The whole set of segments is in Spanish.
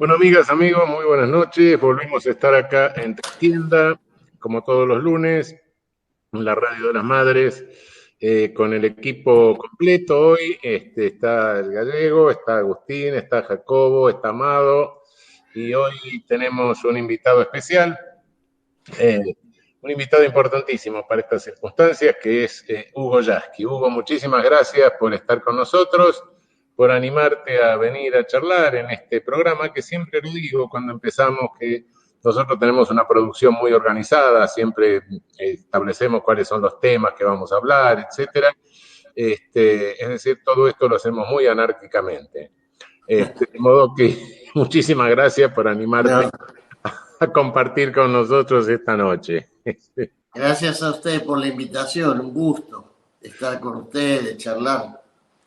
Bueno, amigas, amigos, muy buenas noches. Volvimos a estar acá en Tienda, como todos los lunes, en la Radio de las Madres, con el equipo completo hoy. Está el Gallego, está Agustín, está Jacobo, está Amado, y hoy tenemos un invitado especial, eh, un invitado importantísimo para estas circunstancias, que es Hugo Yasky. Hugo, muchísimas gracias por estar con nosotros, por animarte a venir a charlar en este programa, que siempre lo digo cuando empezamos, que nosotros tenemos una producción muy organizada, siempre establecemos cuáles son los temas que vamos a hablar, etcétera. Es decir, todo esto lo hacemos muy anárquicamente. De modo que muchísimas gracias por animarte No, a compartir con nosotros esta noche. gracias a usted por la invitación, un gusto estar con ustedes, charlar.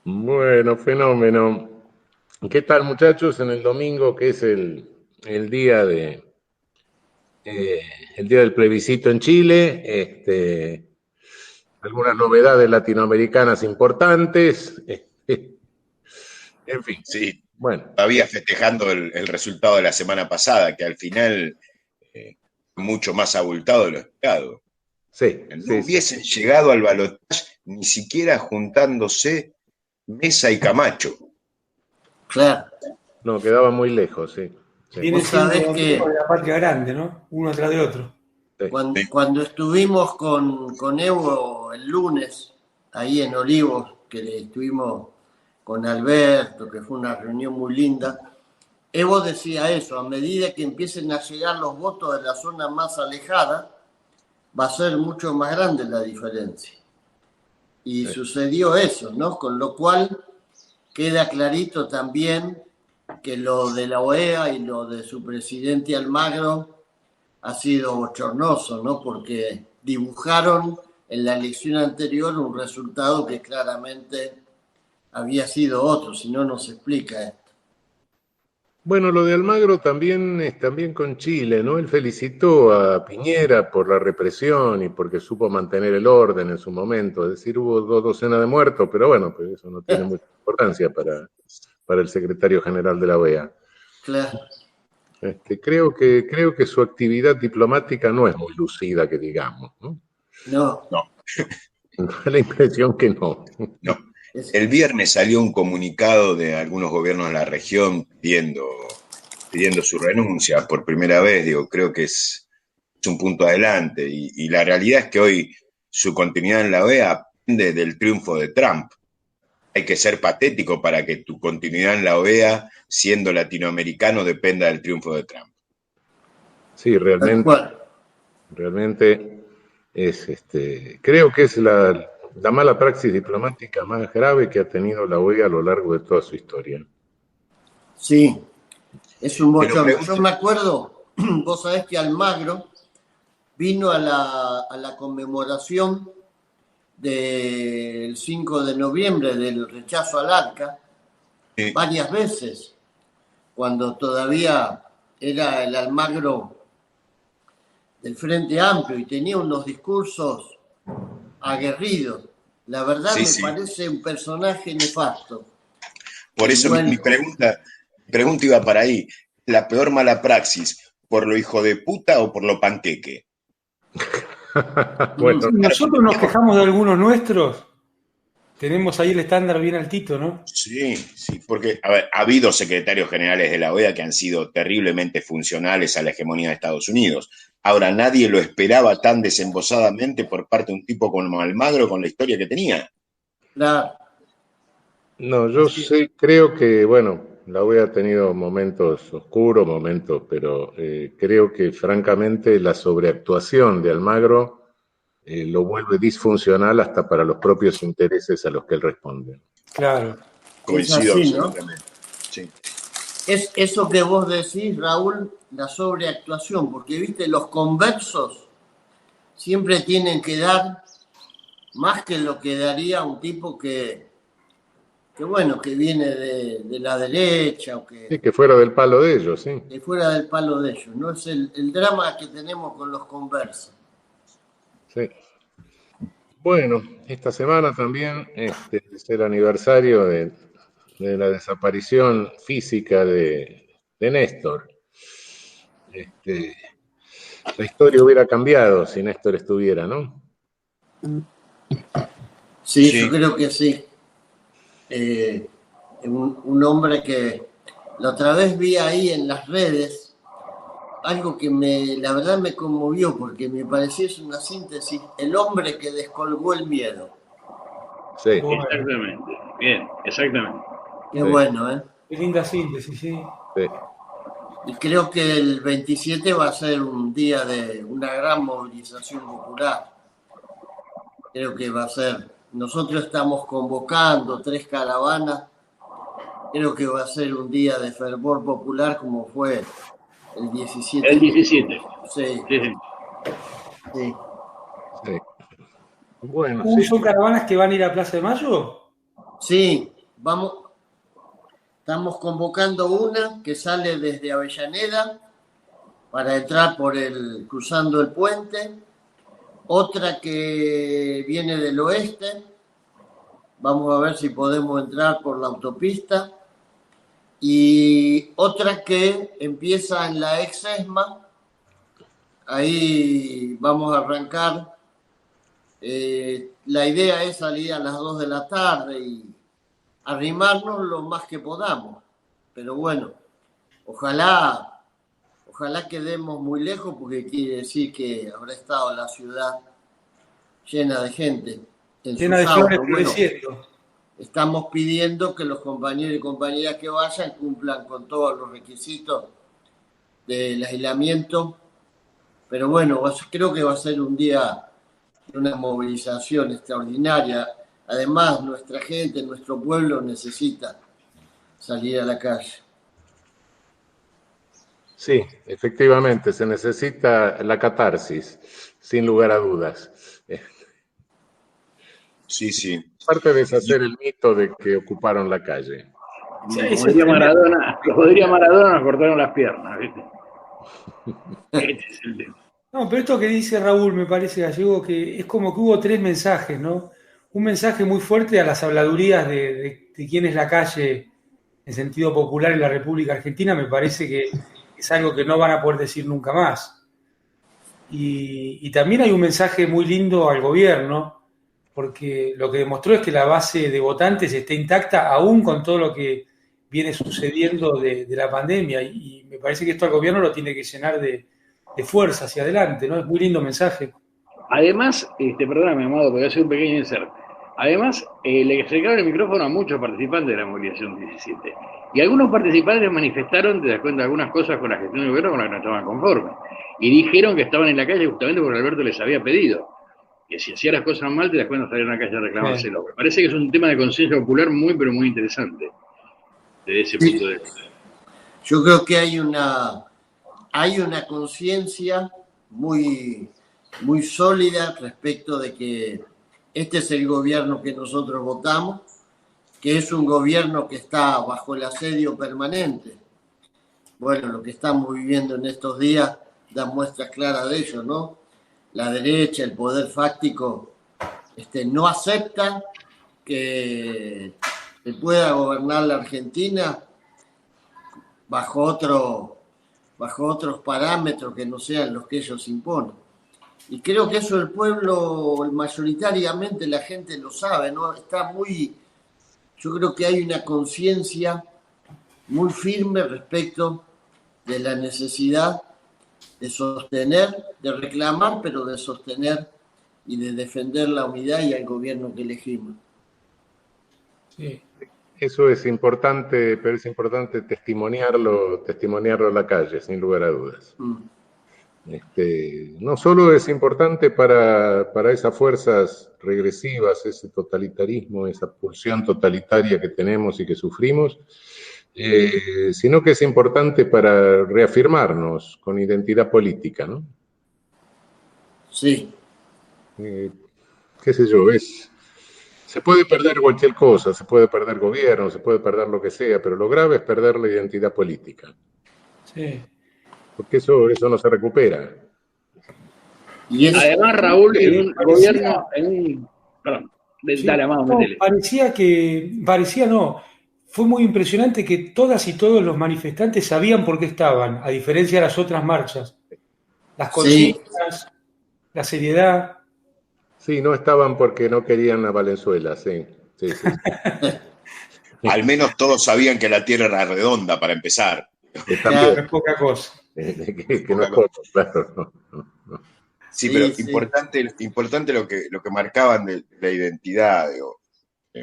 Bueno, fenómeno. ¿Qué tal, muchachos? En el domingo, que es el día eh, el día del plebiscito en Chile, algunas novedades latinoamericanas importantes, en fin. Sí, Bueno, todavía festejando el resultado de la semana pasada, que al final mucho más abultado de lo esperado. sí, No sí, sí. hubiesen llegado al balotaje ni siquiera juntándose Mesa y Camacho. Claro, No, quedaba muy lejos, sí. Sí, Viene vos siendo sabés los que hijos de la patria grande, ¿no? Uno atrás de otro. sí. cuando estuvimos con Evo el lunes, ahí en Olivos, que estuvimos con Alberto, que fue una reunión muy linda, Evo decía eso: a medida que empiecen a llegar los votos de la zona más alejada, va a ser mucho más grande la diferencia. Y Sí. sucedió eso, ¿no? Con lo cual queda clarito también que lo de la OEA y lo de su presidente Almagro ha sido bochornoso, ¿no? Porque dibujaron en la elección anterior un resultado que claramente había sido otro, si no, no se explica esto. Bueno, lo de Almagro también es también con Chile, ¿no? Él felicitó a Piñera por la represión y porque supo mantener el orden en su momento. Es decir, hubo 2 docenas de muertos, pero bueno, pues eso no tiene mucha importancia para el secretario general de la OEA. Claro. Creo que su actividad diplomática no es muy lucida, que digamos, ¿no? No, No, Da la impresión que no. no. es, El viernes salió un comunicado de algunos gobiernos de la región pidiendo su renuncia por primera vez. Digo, creo que es un punto adelante. Y la realidad es que hoy su continuidad en la OEA depende del triunfo de Trump. Hay que ser patético para que tu continuidad en la OEA, siendo latinoamericano, dependa del triunfo de Trump. Sí, tal realmente, cual. realmente es creo que es la mala praxis diplomática más grave que ha tenido la OEA a lo largo de toda su historia. Sí, es un Te lo bochorno. Yo pregunto. me acuerdo, vos sabés que Almagro vino a la conmemoración del 5 de noviembre del rechazo al ARCA varias veces, cuando todavía era el Almagro del Frente Amplio y tenía unos discursos aguerridos. La verdad Sí, me sí. parece un personaje nefasto. Por Y eso mi bueno, pregunta iba para ahí. ¿La peor mala praxis, por lo hijo de puta o por lo panqueque? Bueno, Si nosotros nos quejamos de algunos nuestros, tenemos ahí el estándar bien altito, ¿no? Sí, sí, porque a ver, ha habido secretarios generales de la OEA que han sido terriblemente funcionales a la hegemonía de Estados Unidos. Ahora, nadie lo esperaba tan desembosadamente por parte de un tipo como Almagro con la historia que tenía. claro, no, yo así, sí creo que, bueno, la OEA ha tenido momentos oscuros, momentos, pero creo que francamente la sobreactuación de Almagro lo vuelve disfuncional hasta para los propios intereses a los que él responde. Claro. es Coincido así, ¿no? absolutamente. Sí. Es eso que vos decís, Raúl, la sobreactuación, porque viste, los conversos siempre tienen que dar más que lo que daría un tipo que bueno, que viene de la derecha o Sí, que fuera del palo de ellos, sí. que fuera del palo de ellos, ¿no? Es el drama que tenemos con los conversos. Sí. Bueno, esta semana también es el aniversario de la desaparición física de Néstor. La historia hubiera cambiado si Néstor estuviera, ¿no? Sí, Sí. yo creo que sí. Un hombre que la otra vez vi ahí en las redes, algo que la verdad me conmovió porque me pareció es una síntesis, el hombre que descolgó el miedo. Sí. Bueno, Exactamente. Bien, exactamente. Qué Sí. bueno, ¿eh? qué linda síntesis, sí. Sí. Y creo que el 27 va a ser un día de una gran movilización popular. Creo que va a ser, nosotros estamos convocando 3 caravanas, creo que va a ser un día de fervor popular como fue el 17. El 17. Sí, Sí, sí. sí. Sí. Bueno, sí. ¿Son caravanas que van a ir a Plaza de Mayo? Sí, estamos convocando una que sale desde Avellaneda para entrar cruzando el puente, otra que viene del oeste, vamos a ver si podemos entrar por la autopista, y otra que empieza en la ex ESMA, ahí vamos a arrancar. La idea es salir a las 2 de la tarde y arrimarnos lo más que podamos. Pero bueno, ojalá quedemos muy lejos porque quiere decir que habrá estado la ciudad llena de gente. Llena de flores floreciendo. Estamos pidiendo que los compañeros y compañeras que vayan cumplan con todos los requisitos del aislamiento. Pero bueno, creo que va a ser un día de una movilización extraordinaria. Además, nuestra gente, nuestro pueblo necesita salir a la calle. Sí, efectivamente, se necesita la catarsis, sin lugar a dudas. Sí, sí. Parte de deshacer el mito de que ocuparon la calle. Sí, Como diría Maradona, nos cortaron las piernas, ¿viste? Este es el tema. No, pero esto que dice Raúl me parece, Gallego, que es como que hubo 3 mensajes, ¿no? Un mensaje muy fuerte a las habladurías de quién es la calle en sentido popular en la República Argentina, me parece que es algo que no van a poder decir nunca más. Y también hay un mensaje muy lindo al gobierno, porque lo que demostró es que la base de votantes está intacta aún con todo lo que viene sucediendo de la pandemia, y me parece que esto al gobierno lo tiene que llenar de fuerza hacia adelante, ¿no? Es muy lindo mensaje. Además, perdóname, Amado, porque hace un pequeño insert. Además, le acercaron el micrófono a muchos participantes de la movilización 17. Y algunos participantes manifestaron, te das cuenta, algunas cosas con la gestión del gobierno con las que no estaban conformes. Y dijeron que estaban en la calle justamente porque Alberto les había pedido que si hacía las cosas mal, te das cuenta, salieron a la calle a reclamárselo. Me parece que es un tema de conciencia popular muy, pero muy interesante desde ese punto de vista. Yo creo que hay una conciencia muy, muy sólida respecto de que este es el gobierno que nosotros votamos, que es un gobierno que está bajo el asedio permanente. Bueno, lo que estamos viviendo en estos días da muestras claras de ello, ¿no? La derecha, el poder fáctico, no acepta que se pueda gobernar la Argentina bajo otros parámetros que no sean los que ellos imponen. Y creo que eso el pueblo, mayoritariamente la gente lo sabe, ¿no? Yo creo que hay una conciencia muy firme respecto de la necesidad de sostener, de reclamar, pero de sostener y de defender la unidad y al gobierno que elegimos. Sí. Eso es importante, pero es importante testimoniarlo en la calle, sin lugar a dudas. No solo es importante para esas fuerzas regresivas, ese totalitarismo, esa pulsión totalitaria que tenemos y que sufrimos, sino que es importante para reafirmarnos con identidad política, ¿no? Sí. Qué sé yo, se puede perder cualquier cosa, se puede perder gobierno, se puede perder lo que sea, pero lo grave es perder la identidad política. Sí. Porque eso no se recupera. Y además, Raúl, en un gobierno, perdón, Sí, dale, Amado, no, métele. parecía no, fue muy impresionante que todas y todos los manifestantes sabían por qué estaban, a diferencia de las otras marchas. Las Sí, consignas, la seriedad. Sí, no estaban porque no querían a Valenzuela, sí. Sí, sí. Al menos todos sabían que la Tierra era redonda para empezar. También, No es poca cosa. que no es poco, claro. No. Sí, sí, pero sí. importante lo que marcaban de la identidad. Digo.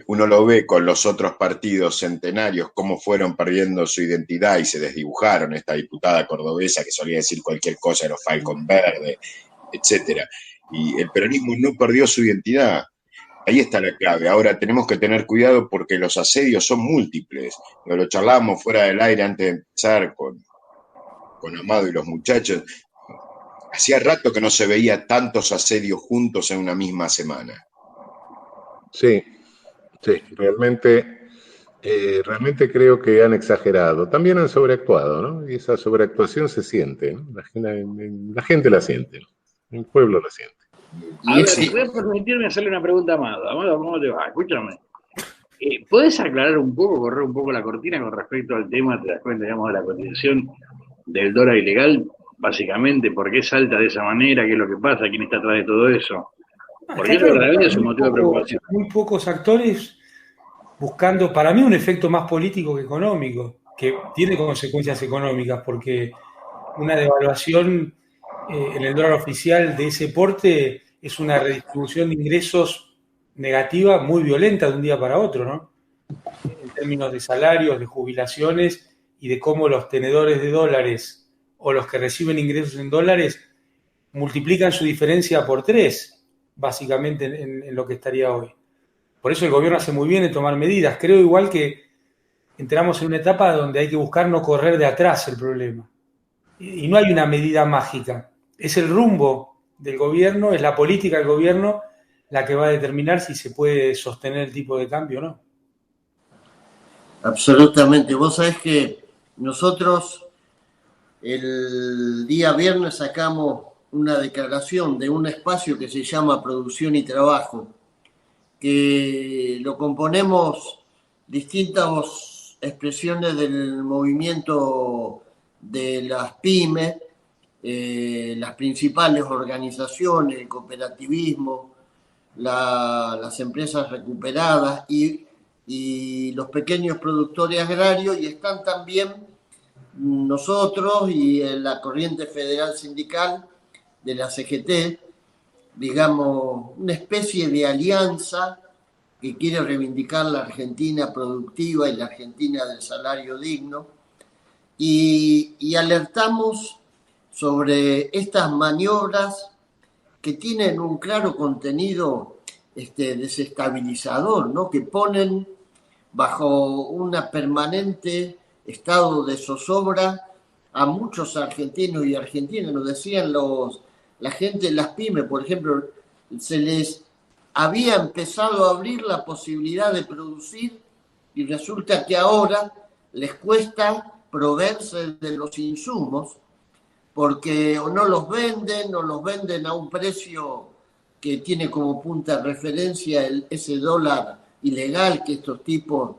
Uno lo ve con los otros partidos centenarios, cómo fueron perdiendo su identidad y se desdibujaron. Esta diputada cordobesa que solía decir cualquier cosa, los Falcon Verde, etcétera. Y el peronismo no perdió su identidad. Ahí está la clave. Ahora tenemos que tener cuidado porque los asedios son múltiples. Lo charlábamos fuera del aire antes de empezar con Amado y los muchachos. Hacía rato que no se veía tantos asedios juntos en una misma semana. Sí, sí, realmente creo que han exagerado. También han sobreactuado, ¿no? Y esa sobreactuación se siente, ¿no? La gente la siente, ¿no? El pueblo la siente. A Y ver, sí, voy a permitirme hacerle una pregunta a Amado. Amado, ¿cómo te va? Escúchame. ¿Puedes aclarar un poco, correr un poco la cortina con respecto al tema, te das cuenta, digamos, de la cotización del dólar ilegal? Básicamente, ¿por qué salta de esa manera? ¿Qué es lo que pasa? ¿Quién está atrás de todo eso? Está Porque eso claro que verdaderamente hay es un motivo de preocupación. muy pocos actores buscando, para mí, un efecto más político que económico, que tiene consecuencias económicas, porque una devaluación en el dólar oficial de ese porte es una redistribución de ingresos negativa muy violenta de un día para otro, ¿no? En términos de salarios, de jubilaciones y de cómo los tenedores de dólares o los que reciben ingresos en dólares multiplican su diferencia por 3, básicamente en lo que estaría hoy. Por eso el gobierno hace muy bien en tomar medidas. Creo igual que entramos en una etapa donde hay que buscar no correr de atrás el problema. Y no hay una medida mágica. Es el rumbo del gobierno, es la política del gobierno la que va a determinar si se puede sostener el tipo de cambio o no. absolutamente. Vos sabés que nosotros el día viernes sacamos una declaración de un espacio que se llama Producción y Trabajo, que lo componemos distintas expresiones del movimiento de las pymes, las principales organizaciones, el cooperativismo, las empresas recuperadas y los pequeños productores agrarios, y están también nosotros y la corriente federal sindical de la CGT, digamos, una especie de alianza que quiere reivindicar la Argentina productiva y la Argentina del salario digno, y alertamos sobre estas maniobras que tienen un claro contenido desestabilizador, ¿no? Que ponen bajo una permanente estado de zozobra a muchos argentinos y argentinas. Nos decían la gente de las pymes, por ejemplo, se les había empezado a abrir la posibilidad de producir y resulta que ahora les cuesta proveerse de los insumos porque o no los venden o los venden a un precio que tiene como punta de referencia ese dólar ilegal que estos tipos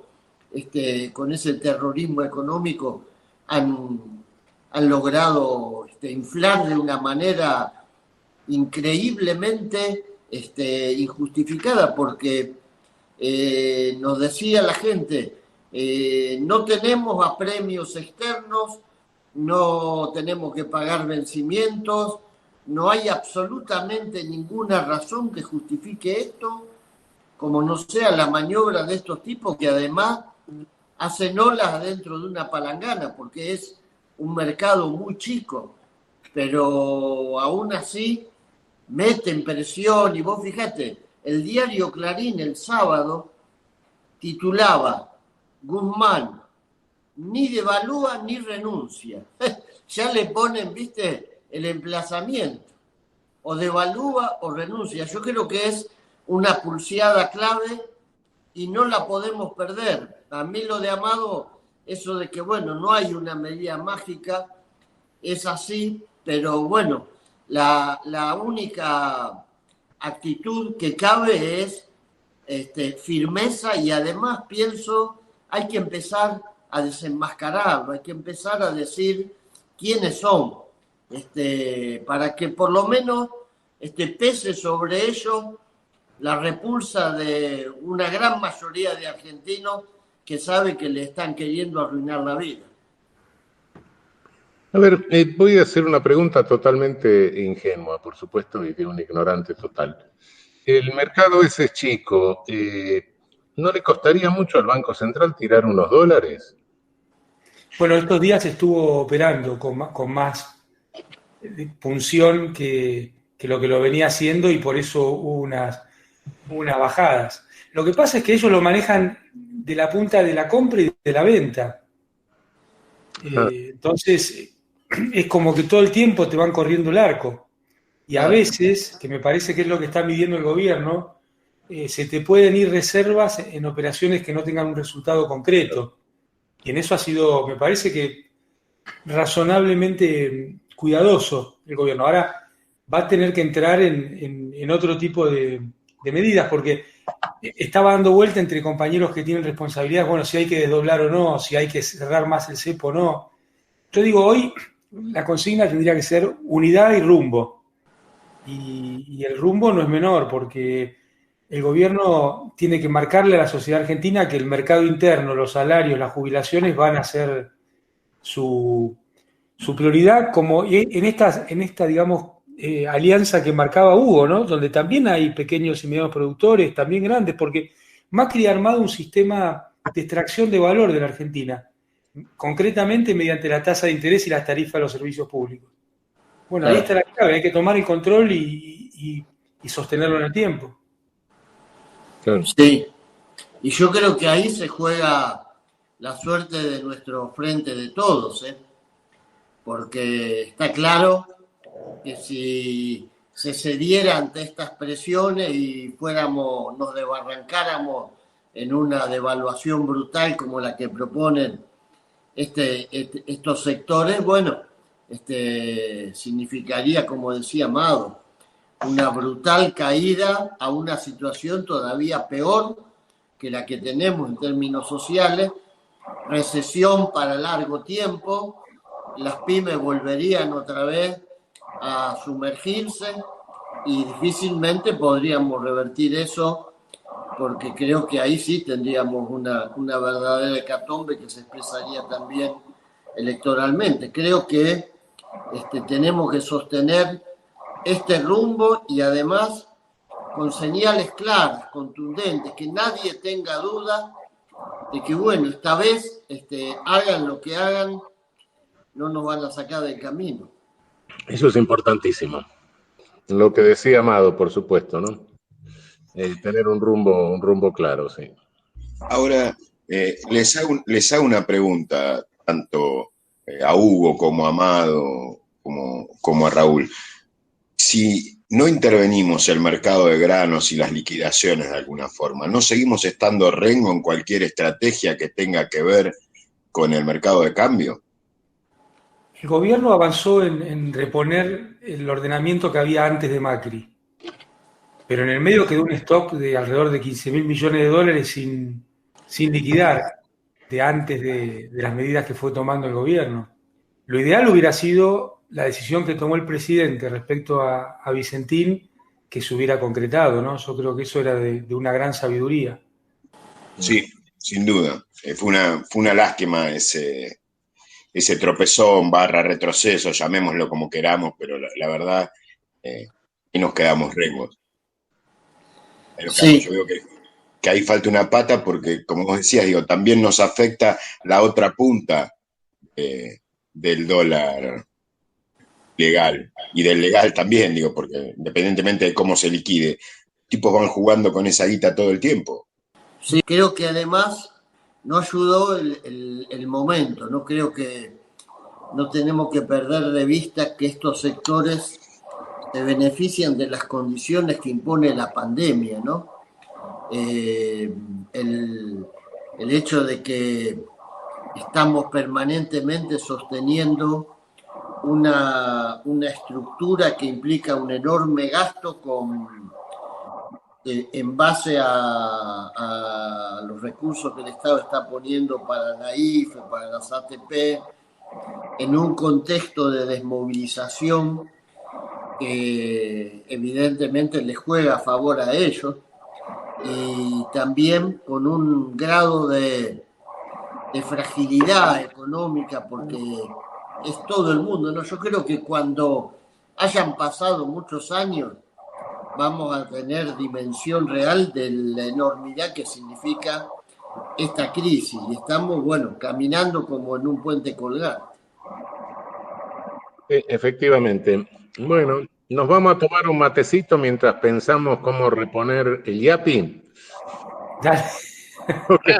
con ese terrorismo económico han logrado inflar de una manera increíblemente injustificada, porque nos decía la gente, no tenemos apremios externos, no tenemos que pagar vencimientos, no hay absolutamente ninguna razón que justifique esto, como no sea la maniobra de estos tipos que además hacen olas dentro de una palangana, porque es un mercado muy chico, pero aún así meten presión. Y vos fíjate, el diario Clarín el sábado titulaba: Guzmán ni devalúa ni renuncia. Ya le ponen, viste, el emplazamiento. O devalúa o renuncia. Yo creo que es una pulseada clave y no la podemos perder. A mí lo de Amado, eso de que, bueno, no hay una medida mágica, es así, pero bueno, la única actitud que cabe es firmeza, y además pienso hay que empezar a desenmascararlo, hay que empezar a decir quiénes son, para que por lo menos pese sobre ellos la repulsa de una gran mayoría de argentinos que sabe que le están queriendo arruinar la vida. A ver, voy a hacer una pregunta totalmente ingenua, por supuesto, y de un ignorante total. El mercado ese es chico, ¿no le costaría mucho al Banco Central tirar unos dólares? Bueno, estos días estuvo operando con más punción que lo que lo venía haciendo y por eso hubo unas bajadas. Lo que pasa es que ellos lo manejan de la punta de la compra y de la venta. Entonces, es como que todo el tiempo te van corriendo el arco. Y a veces, que me parece que es lo que está midiendo el gobierno, se te pueden ir reservas en operaciones que no tengan un resultado concreto. Y en eso ha sido, me parece que razonablemente cuidadoso el gobierno. Ahora va a tener que entrar en otro tipo de medidas, porque estaba dando vuelta entre compañeros que tienen responsabilidad, bueno, si hay que desdoblar o no, si hay que cerrar más el cepo o no. Yo digo, hoy la consigna tendría que ser unidad y rumbo. Y el rumbo no es menor, porque el gobierno tiene que marcarle a la sociedad argentina que el mercado interno, los salarios, las jubilaciones van a ser su prioridad, como en esta digamos, alianza que marcaba Hugo, ¿no? Donde también hay pequeños y medianos productores, también grandes, porque Macri ha armado un sistema de extracción de valor de la Argentina, concretamente mediante la tasa de interés y las tarifas de los servicios públicos. Bueno, ahí está la clave, hay que tomar el control y sostenerlo en el tiempo. Sí, y yo creo que ahí se juega la suerte de nuestro frente de todos, porque está claro que si se cediera ante estas presiones y nos desbarrancáramos en una devaluación brutal como la que proponen estos sectores, bueno, significaría, como decía Amado, una brutal caída a una situación todavía peor que la que tenemos en términos sociales, recesión para largo tiempo, las pymes volverían otra vez a sumergirse y difícilmente podríamos revertir eso, porque creo que ahí sí tendríamos una verdadera hecatombe que se expresaría también electoralmente. Creo que tenemos que sostener este rumbo y además con señales claras, contundentes, que nadie tenga duda de que, bueno, esta vez hagan lo que hagan, no nos van a sacar del camino. Eso es importantísimo. Lo que decía Amado, por supuesto, ¿no? Tener un rumbo claro, sí. Ahora, les hago una pregunta, tanto a Hugo como a Amado, como a Raúl. Si no intervenimos el mercado de granos y las liquidaciones de alguna forma, ¿no seguimos estando rengo en cualquier estrategia que tenga que ver con el mercado de cambio? El gobierno avanzó en reponer el ordenamiento que había antes de Macri, pero en el medio quedó un stock de alrededor de 15.000 millones de dólares sin liquidar de antes de las medidas que fue tomando el gobierno. Lo ideal hubiera sido la decisión que tomó el presidente respecto a Vicentín, que se hubiera concretado, ¿no? Yo creo que eso era de una gran sabiduría. Sí, sin duda. Fue una lástima ese tropezón / retroceso, llamémoslo como queramos, pero la verdad, y nos quedamos rengos. Sí. Yo veo que ahí falta una pata porque, como vos decías, también nos afecta la otra punta del dólar legal y del legal también, porque independientemente de cómo se liquide, tipos van jugando con esa guita todo el tiempo. Sí, creo que además no ayudó el momento, no creo que no tenemos que perder de vista que estos sectores se benefician de las condiciones que impone la pandemia, ¿no? El hecho de que estamos permanentemente sosteniendo una estructura que implica un enorme gasto con en base a los recursos que el Estado está poniendo para la IFE, para las ATP, en un contexto de desmovilización que evidentemente les juega a favor a ellos, y también con un grado de fragilidad económica, porque es todo el mundo, ¿no? Yo creo que cuando hayan pasado muchos años vamos a tener dimensión real de la enormidad que significa esta crisis, y estamos, bueno, caminando como en un puente colgante. Efectivamente. Bueno, nos vamos a tomar un matecito mientras pensamos cómo reponer el Yapi. Dale. Okay.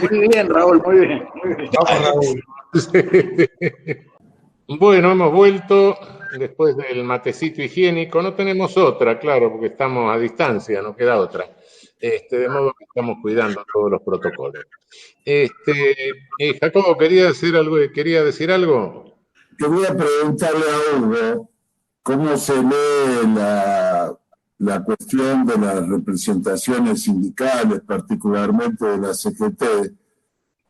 Muy bien, Raúl, muy bien. Vamos, Raúl. Bueno, hemos vuelto después del matecito higiénico. No tenemos otra, claro, porque estamos a distancia, no queda otra. De modo que estamos cuidando todos los protocolos. Jacobo, ¿quería decir algo? Quería preguntarle a Hugo cómo se lee la cuestión de las representaciones sindicales, particularmente de la CGT,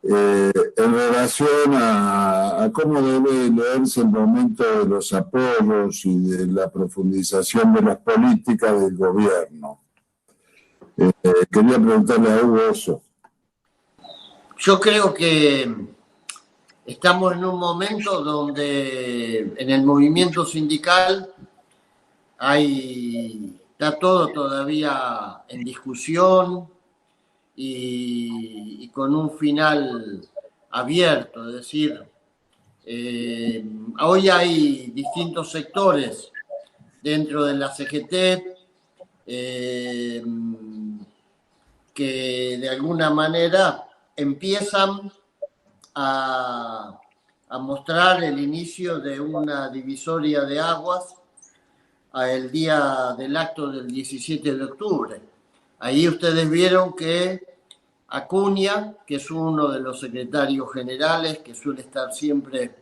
en relación a cómo debe leerse el momento de los apoyos y de la profundización de las políticas del gobierno. Quería preguntarle a Hugo eso. Yo creo que estamos en un momento donde en el movimiento sindical está todo todavía en discusión y con un final abierto. Es decir, hoy hay distintos sectores dentro de la CGT que de alguna manera empiezan a mostrar el inicio de una divisoria de aguas el día del acto del 17 de octubre. Ahí ustedes vieron que Acuña, que es uno de los secretarios generales, que suele estar siempre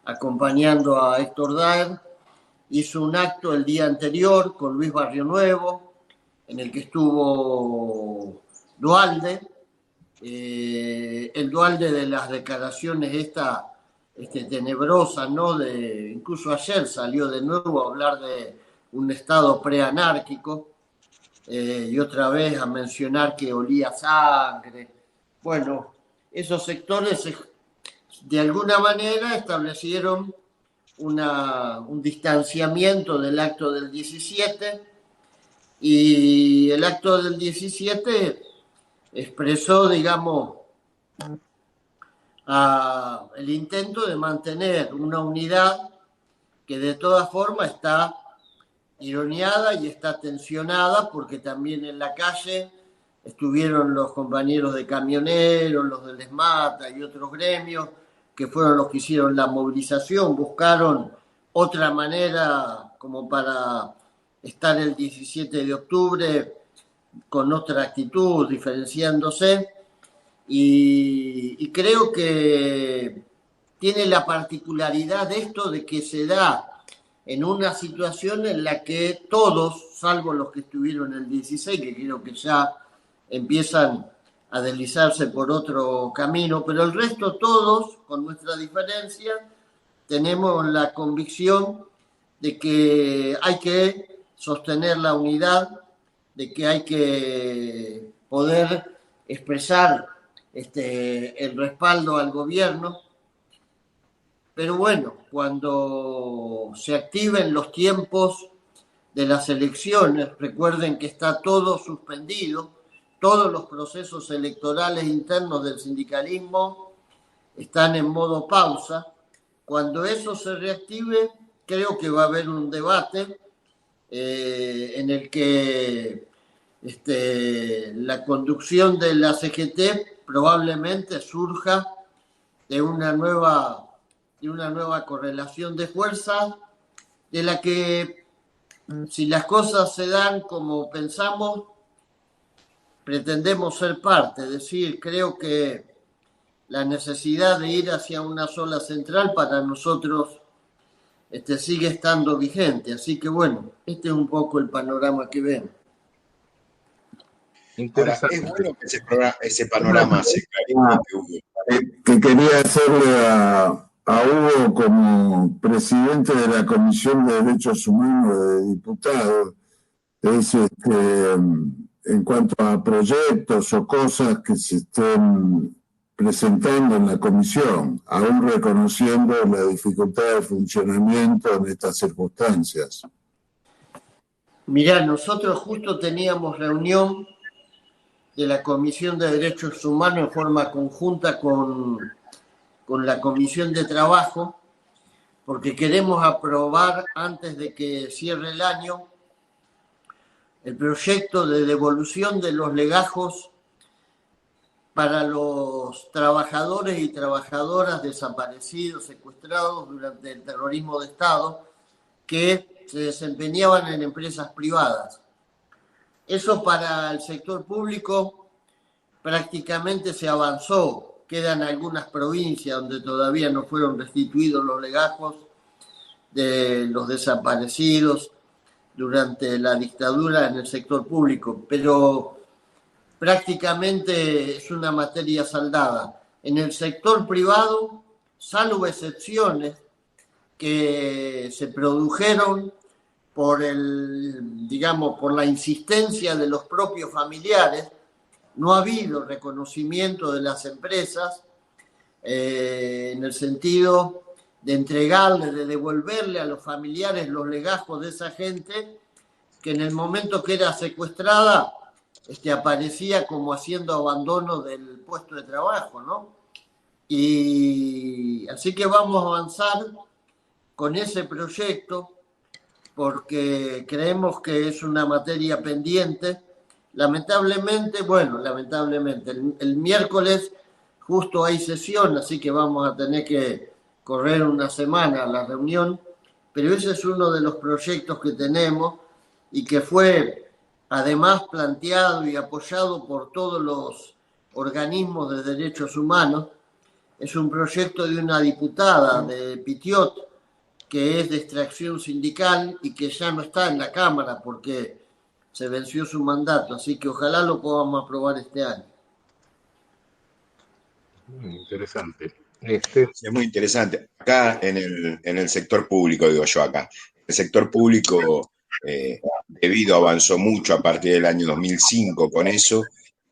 acompañando a Héctor Daer, hizo un acto el día anterior con Luis Barrio Nuevo, en el que estuvo Duhalde, el Duhalde de las declaraciones tenebrosas, ¿no? Incluso ayer salió de nuevo a hablar de un estado preanárquico, y otra vez a mencionar que olía sangre. Bueno, esos sectores de alguna manera establecieron un distanciamiento del acto del 17, y el acto del 17 expresó, digamos, el intento de mantener una unidad que de todas formas está ironeada y está tensionada, porque también en la calle estuvieron los compañeros de camioneros, los del ESMATA y otros gremios, que fueron los que hicieron la movilización, buscaron otra manera como para estar el 17 de octubre con otra actitud, diferenciándose, y creo que tiene la particularidad de esto de que se da en una situación en la que todos, salvo los que estuvieron el 16, que creo que ya empiezan a deslizarse por otro camino, pero el resto todos, con nuestra diferencia, tenemos la convicción de que hay que sostener la unidad, de que hay que poder expresar el respaldo al gobierno. Pero bueno, cuando se activen los tiempos de las elecciones, recuerden que está todo suspendido, todos los procesos electorales internos del sindicalismo están en modo pausa. Cuando eso se reactive, creo que va a haber un debate en el que la conducción de la CGT probablemente surja de una nueva correlación de fuerzas, de la que, si las cosas se dan como pensamos, pretendemos ser parte. Es decir, creo que la necesidad de ir hacia una sola central para nosotros sigue estando vigente. Así que bueno, este es un poco el panorama que vemos. Ahora, Interesante. es bueno que ese panorama se clarifique, Hugo. Que quería hacerle a Hugo como presidente de la Comisión de Derechos Humanos de Diputados, es en cuanto a proyectos o cosas que se estén presentando en la comisión, aún reconociendo la dificultad de funcionamiento en estas circunstancias. Mirá, nosotros justo teníamos reunión de la Comisión de Derechos Humanos en forma conjunta con la Comisión de Trabajo, porque queremos aprobar antes de que cierre el año el proyecto de devolución de los legajos para los trabajadores y trabajadoras desaparecidos, secuestrados durante el terrorismo de Estado, que se desempeñaban en empresas privadas. Eso para el sector público prácticamente se avanzó. Quedan algunas provincias donde todavía no fueron restituidos los legajos de los desaparecidos durante la dictadura en el sector público, pero prácticamente es una materia saldada. En el sector privado, salvo excepciones que se produjeron por por la insistencia de los propios familiares, no ha habido reconocimiento de las empresas en el sentido de entregarle, de devolverle a los familiares los legajos de esa gente que en el momento que era secuestrada aparecía como haciendo abandono del puesto de trabajo, ¿no? Y así que vamos a avanzar con ese proyecto porque creemos que es una materia pendiente. Lamentablemente, el miércoles justo hay sesión, así que vamos a tener que correr una semana a la reunión, pero ese es uno de los proyectos que tenemos y que fue además planteado y apoyado por todos los organismos de derechos humanos. Es un proyecto de una diputada de Pitiot, que es de extracción sindical y que ya no está en la Cámara porque se venció su mandato, así que ojalá lo podamos aprobar este año. Interesante. Es muy interesante. Acá en el sector público, digo yo acá, el sector público debido avanzó mucho a partir del año 2005 con eso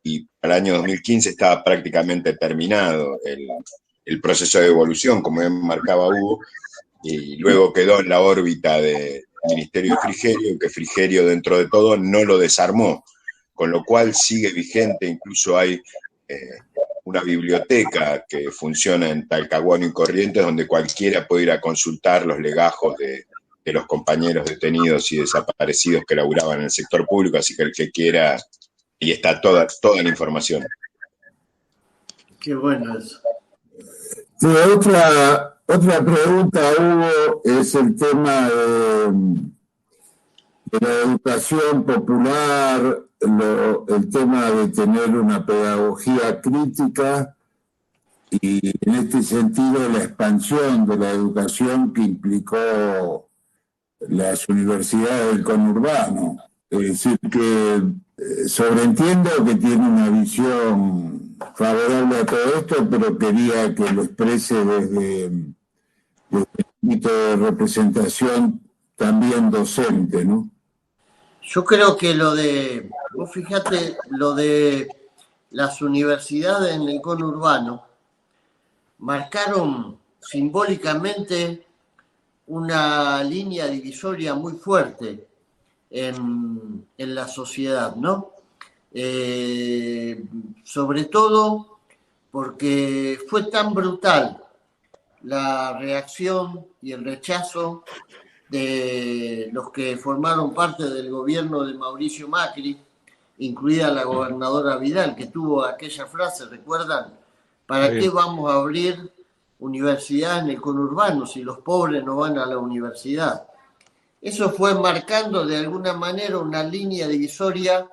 y para el año 2015 estaba prácticamente terminado el proceso de devolución, como bien marcaba Hugo, y luego quedó en la órbita del Ministerio de Frigerio, que Frigerio dentro de todo no lo desarmó, con lo cual sigue vigente, incluso hay una biblioteca que funciona en Talcahuano y Corrientes, donde cualquiera puede ir a consultar los legajos de los compañeros detenidos y desaparecidos que laburaban en el sector público, así que el que quiera, y está toda la información. Qué bueno eso. Sí, otra pregunta, Hugo, es el tema de la educación popular, el tema de tener una pedagogía crítica y en este sentido la expansión de la educación que implicó las universidades del conurbano. Es decir, que sobreentiendo que tiene una visión favorable a todo esto, pero quería que lo exprese desde el ámbito de representación también docente, ¿no? Yo creo que vos fíjate, lo de las universidades en el conurbano marcaron simbólicamente una línea divisoria muy fuerte en la sociedad, ¿no? Sobre todo porque fue tan brutal la reacción y el rechazo de los que formaron parte del gobierno de Mauricio Macri, incluida la gobernadora Vidal, que tuvo aquella frase, ¿recuerdan? ¿Para qué vamos a abrir universidad en el conurbano si los pobres no van a la universidad? Eso fue marcando de alguna manera una línea divisoria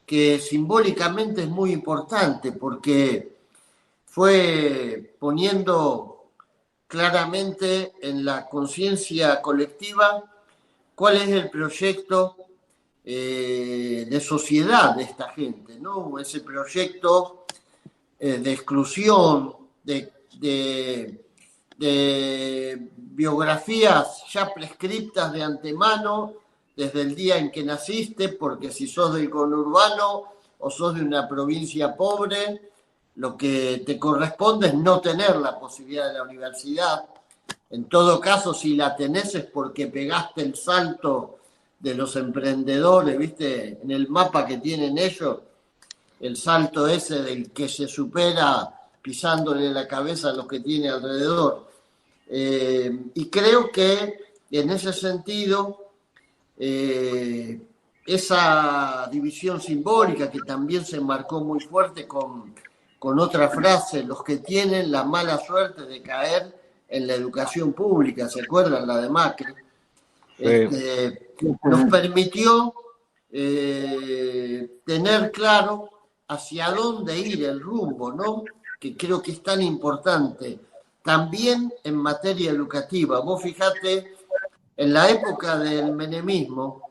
que simbólicamente es muy importante porque fue poniendo claramente en la conciencia colectiva cuál es el proyecto de sociedad de esta gente, ¿no? Ese proyecto de exclusión, de biografías ya prescriptas de antemano desde el día en que naciste, porque si sos del conurbano o sos de una provincia pobre, lo que te corresponde es no tener la posibilidad de la universidad. En todo caso, si la tenés es porque pegaste el salto de los emprendedores, ¿viste? En el mapa que tienen ellos, el salto ese del que se supera pisándole la cabeza a los que tiene alrededor. Y creo que en ese sentido, esa división simbólica que también se marcó muy fuerte con otra frase, los que tienen la mala suerte de caer en la educación pública, ¿se acuerdan? La de Macri. Nos permitió tener claro hacia dónde ir el rumbo, ¿no? Que creo que es tan importante, también en materia educativa. Vos fijate, en la época del menemismo,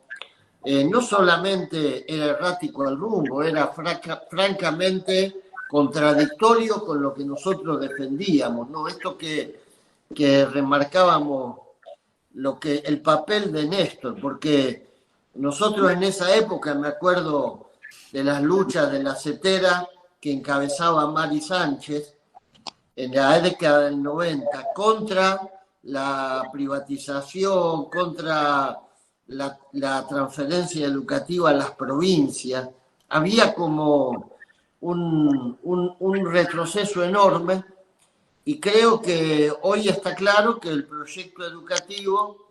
no solamente era errático el rumbo, era francamente contradictorio con lo que nosotros defendíamos, ¿no? Esto que remarcábamos, el papel de Néstor, porque nosotros en esa época, me acuerdo de las luchas de la CETERA que encabezaba Mari Sánchez en la década del 90, contra la privatización, contra la transferencia educativa a las provincias. Había como un retroceso enorme, y creo que hoy está claro que el proyecto educativo,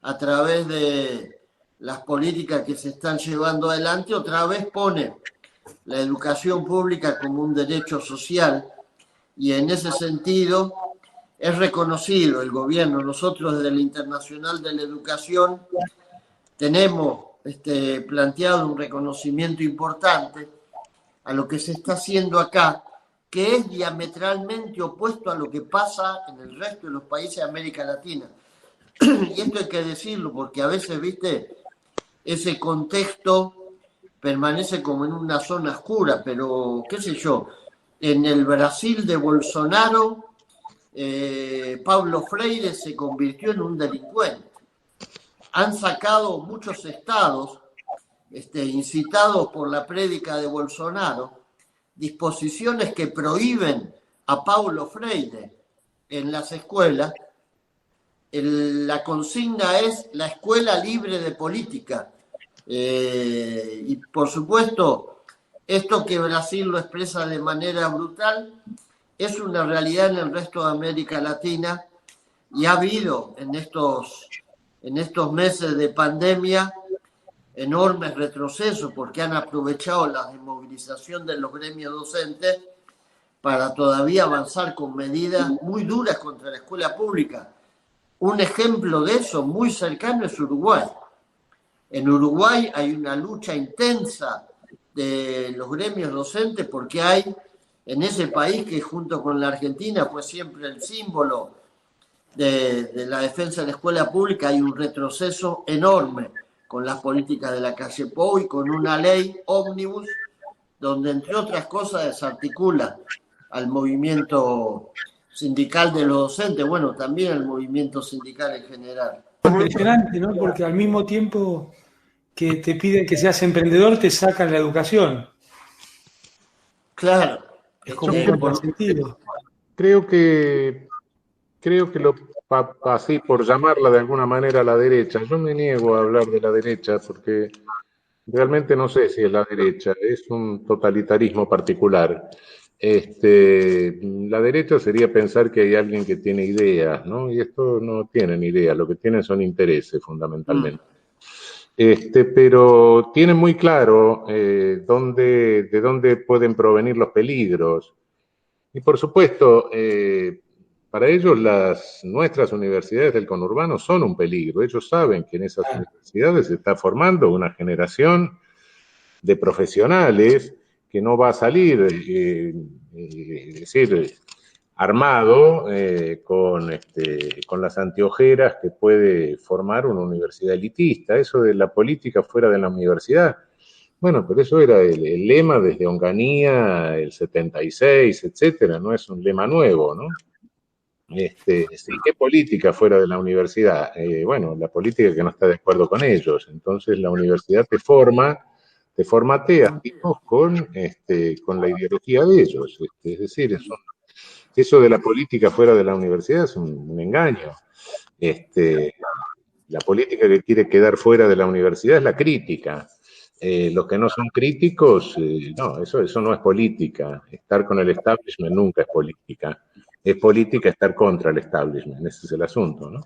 a través de las políticas que se están llevando adelante, otra vez pone la educación pública como un derecho social, y en ese sentido es reconocido el gobierno. Nosotros desde el Internacional de la Educación tenemos planteado un reconocimiento importante a lo que se está haciendo acá, que es diametralmente opuesto a lo que pasa en el resto de los países de América Latina. Y esto hay que decirlo, porque a veces, viste, ese contexto permanece como en una zona oscura, pero qué sé yo, en el Brasil de Bolsonaro, Paulo Freire se convirtió en un delincuente. Han sacado muchos estados, incitados por la prédica de Bolsonaro, disposiciones que prohíben a Paulo Freire en las escuelas. La consigna es la escuela libre de política. Y por supuesto, esto que Brasil lo expresa de manera brutal es una realidad en el resto de América Latina, y ha habido en estos meses de pandemia enormes retrocesos, porque han aprovechado la desmovilización de los gremios docentes para todavía avanzar con medidas muy duras contra la escuela pública. Un ejemplo de eso muy cercano es Uruguay. En Uruguay hay una lucha intensa de los gremios docentes, porque hay en ese país, que junto con la Argentina fue siempre el símbolo de la defensa de la escuela pública, hay un retroceso enorme con las políticas de la calle Pou y con una ley ómnibus donde, entre otras cosas, desarticula al movimiento sindical de los docentes, bueno, también el movimiento sindical en general. Impresionante, ¿no? Porque al mismo tiempo que te piden que seas emprendedor, te sacan la educación. Claro. Es como un sentido. Creo que así, por llamarla de alguna manera la derecha, yo me niego a hablar de la derecha porque realmente no sé si es la derecha, es un totalitarismo particular. La derecha sería pensar que hay alguien que tiene ideas, ¿no? Y estos no tienen ideas, lo que tienen son intereses fundamentalmente. Pero tienen muy claro de dónde pueden provenir los peligros. Y por supuesto, para ellos nuestras universidades del conurbano son un peligro. Ellos saben que en esas universidades se está formando una generación de profesionales que no va a salir, es decir, armado con las anteojeras que puede formar una universidad elitista. Eso de la política fuera de la universidad. Bueno, pero eso era el lema desde Onganía, el 76, etcétera, no es un lema nuevo, ¿no? Sí, ¿qué política fuera de la universidad? Bueno, la política que no está de acuerdo con ellos. Entonces la universidad te formatea, digamos, con la ideología de ellos. Es decir, eso de la política fuera de la universidad es un engaño. La política que quiere quedar fuera de la universidad es la crítica. Los que no son críticos, no, eso no es política. Estar con el establishment nunca es política. Es política estar contra el establishment, ese es el asunto, ¿no?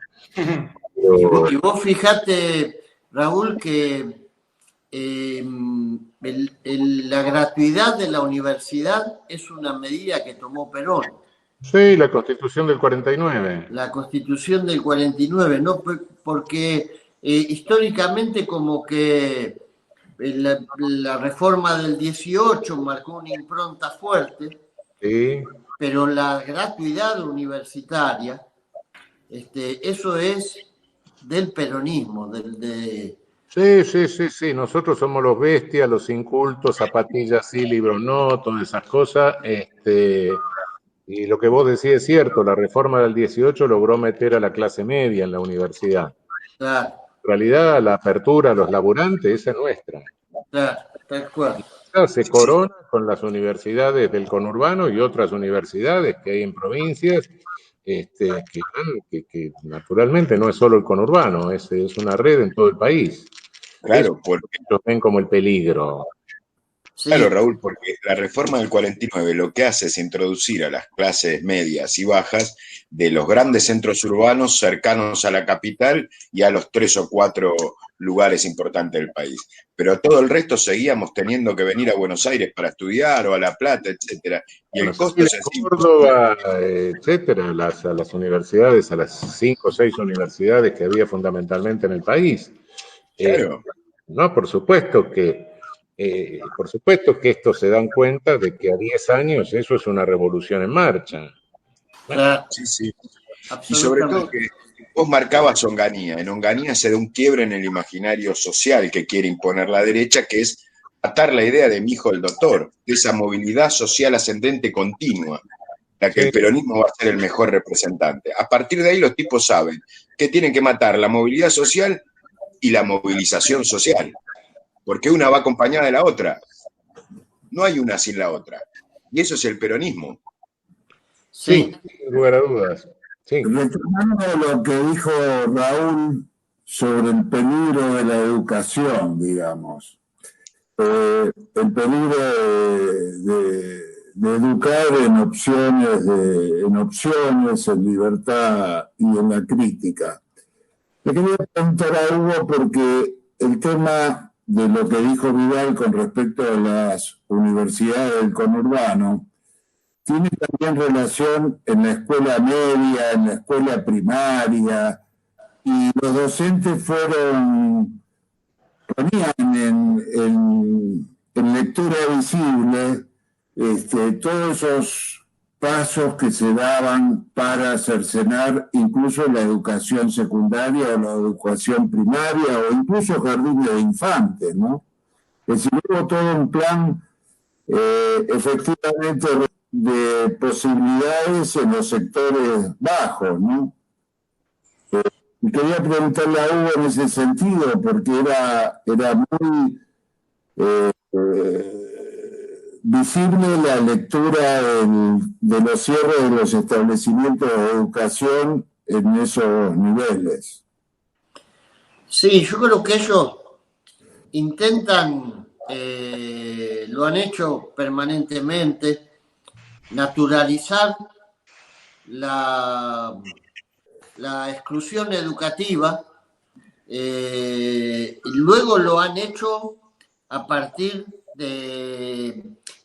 Y vos fijate, Raúl, que la gratuidad de la universidad es una medida que tomó Perón. Sí, la Constitución del 49. La Constitución del 49, ¿no? Porque históricamente como que la reforma del 18 marcó una impronta fuerte, Sí. pero la gratuidad universitaria, eso es del peronismo, Sí. Nosotros somos los bestias, los incultos, zapatillas sí, libros no, todas esas cosas. Y lo que vos decís es cierto, la reforma del 18 logró meter a la clase media en la universidad. Claro. En realidad, la apertura a los laburantes, esa es nuestra. Claro, tal cual. Se corona con las universidades del conurbano y otras universidades que hay en provincias, que naturalmente no es solo el conurbano, es una red en todo el país. Claro, porque lo ven como el peligro. Sí. Claro, Raúl, porque la reforma del 49 lo que hace es introducir a las clases medias y bajas de los grandes centros urbanos cercanos a la capital y a los 3 o 4 lugares importantes del país. Pero todo el resto seguíamos teniendo que venir a Buenos Aires para estudiar o a La Plata, etcétera. Y el costo es así. Córdoba, etcétera, a las universidades, a las 5 o 6 universidades que había fundamentalmente en el país. Claro. No, por supuesto que estos se dan cuenta de que a 10 años eso es una revolución en marcha. Claro. Sí. Y sobre todo que vos marcabas Onganía. En Onganía se da un quiebre en el imaginario social que quiere imponer la derecha, que es atar la idea de mi hijo el doctor, de esa movilidad social ascendente continua, la que el peronismo va a ser el mejor representante. A partir de ahí los tipos saben que tienen que matar la movilidad social y la movilización social, porque una va acompañada de la otra. No hay una sin la otra. Y eso es el peronismo. Sí, sin lugar a dudas. Sí. Retomando lo que dijo Raúl sobre el peligro de la educación, digamos. El peligro de educar en opciones, en libertad y en la crítica. Le quería preguntar a Hugo porque el tema de lo que dijo Vidal con respecto a las universidades del conurbano tiene también relación en la escuela media, en la escuela primaria, y los docentes ponían en lectura visible todos esos pasos que se daban para cercenar incluso la educación secundaria o la educación primaria o incluso jardines de infantes, ¿no? Es decir, hubo todo un plan efectivamente de posibilidades en los sectores bajos, ¿no? Y quería preguntarle a Hugo en ese sentido, porque era muy visible la lectura de los cierres de los establecimientos de educación en esos niveles. Sí, yo creo que ellos intentan, lo han hecho permanentemente, naturalizar la exclusión educativa, y luego lo han hecho a partir de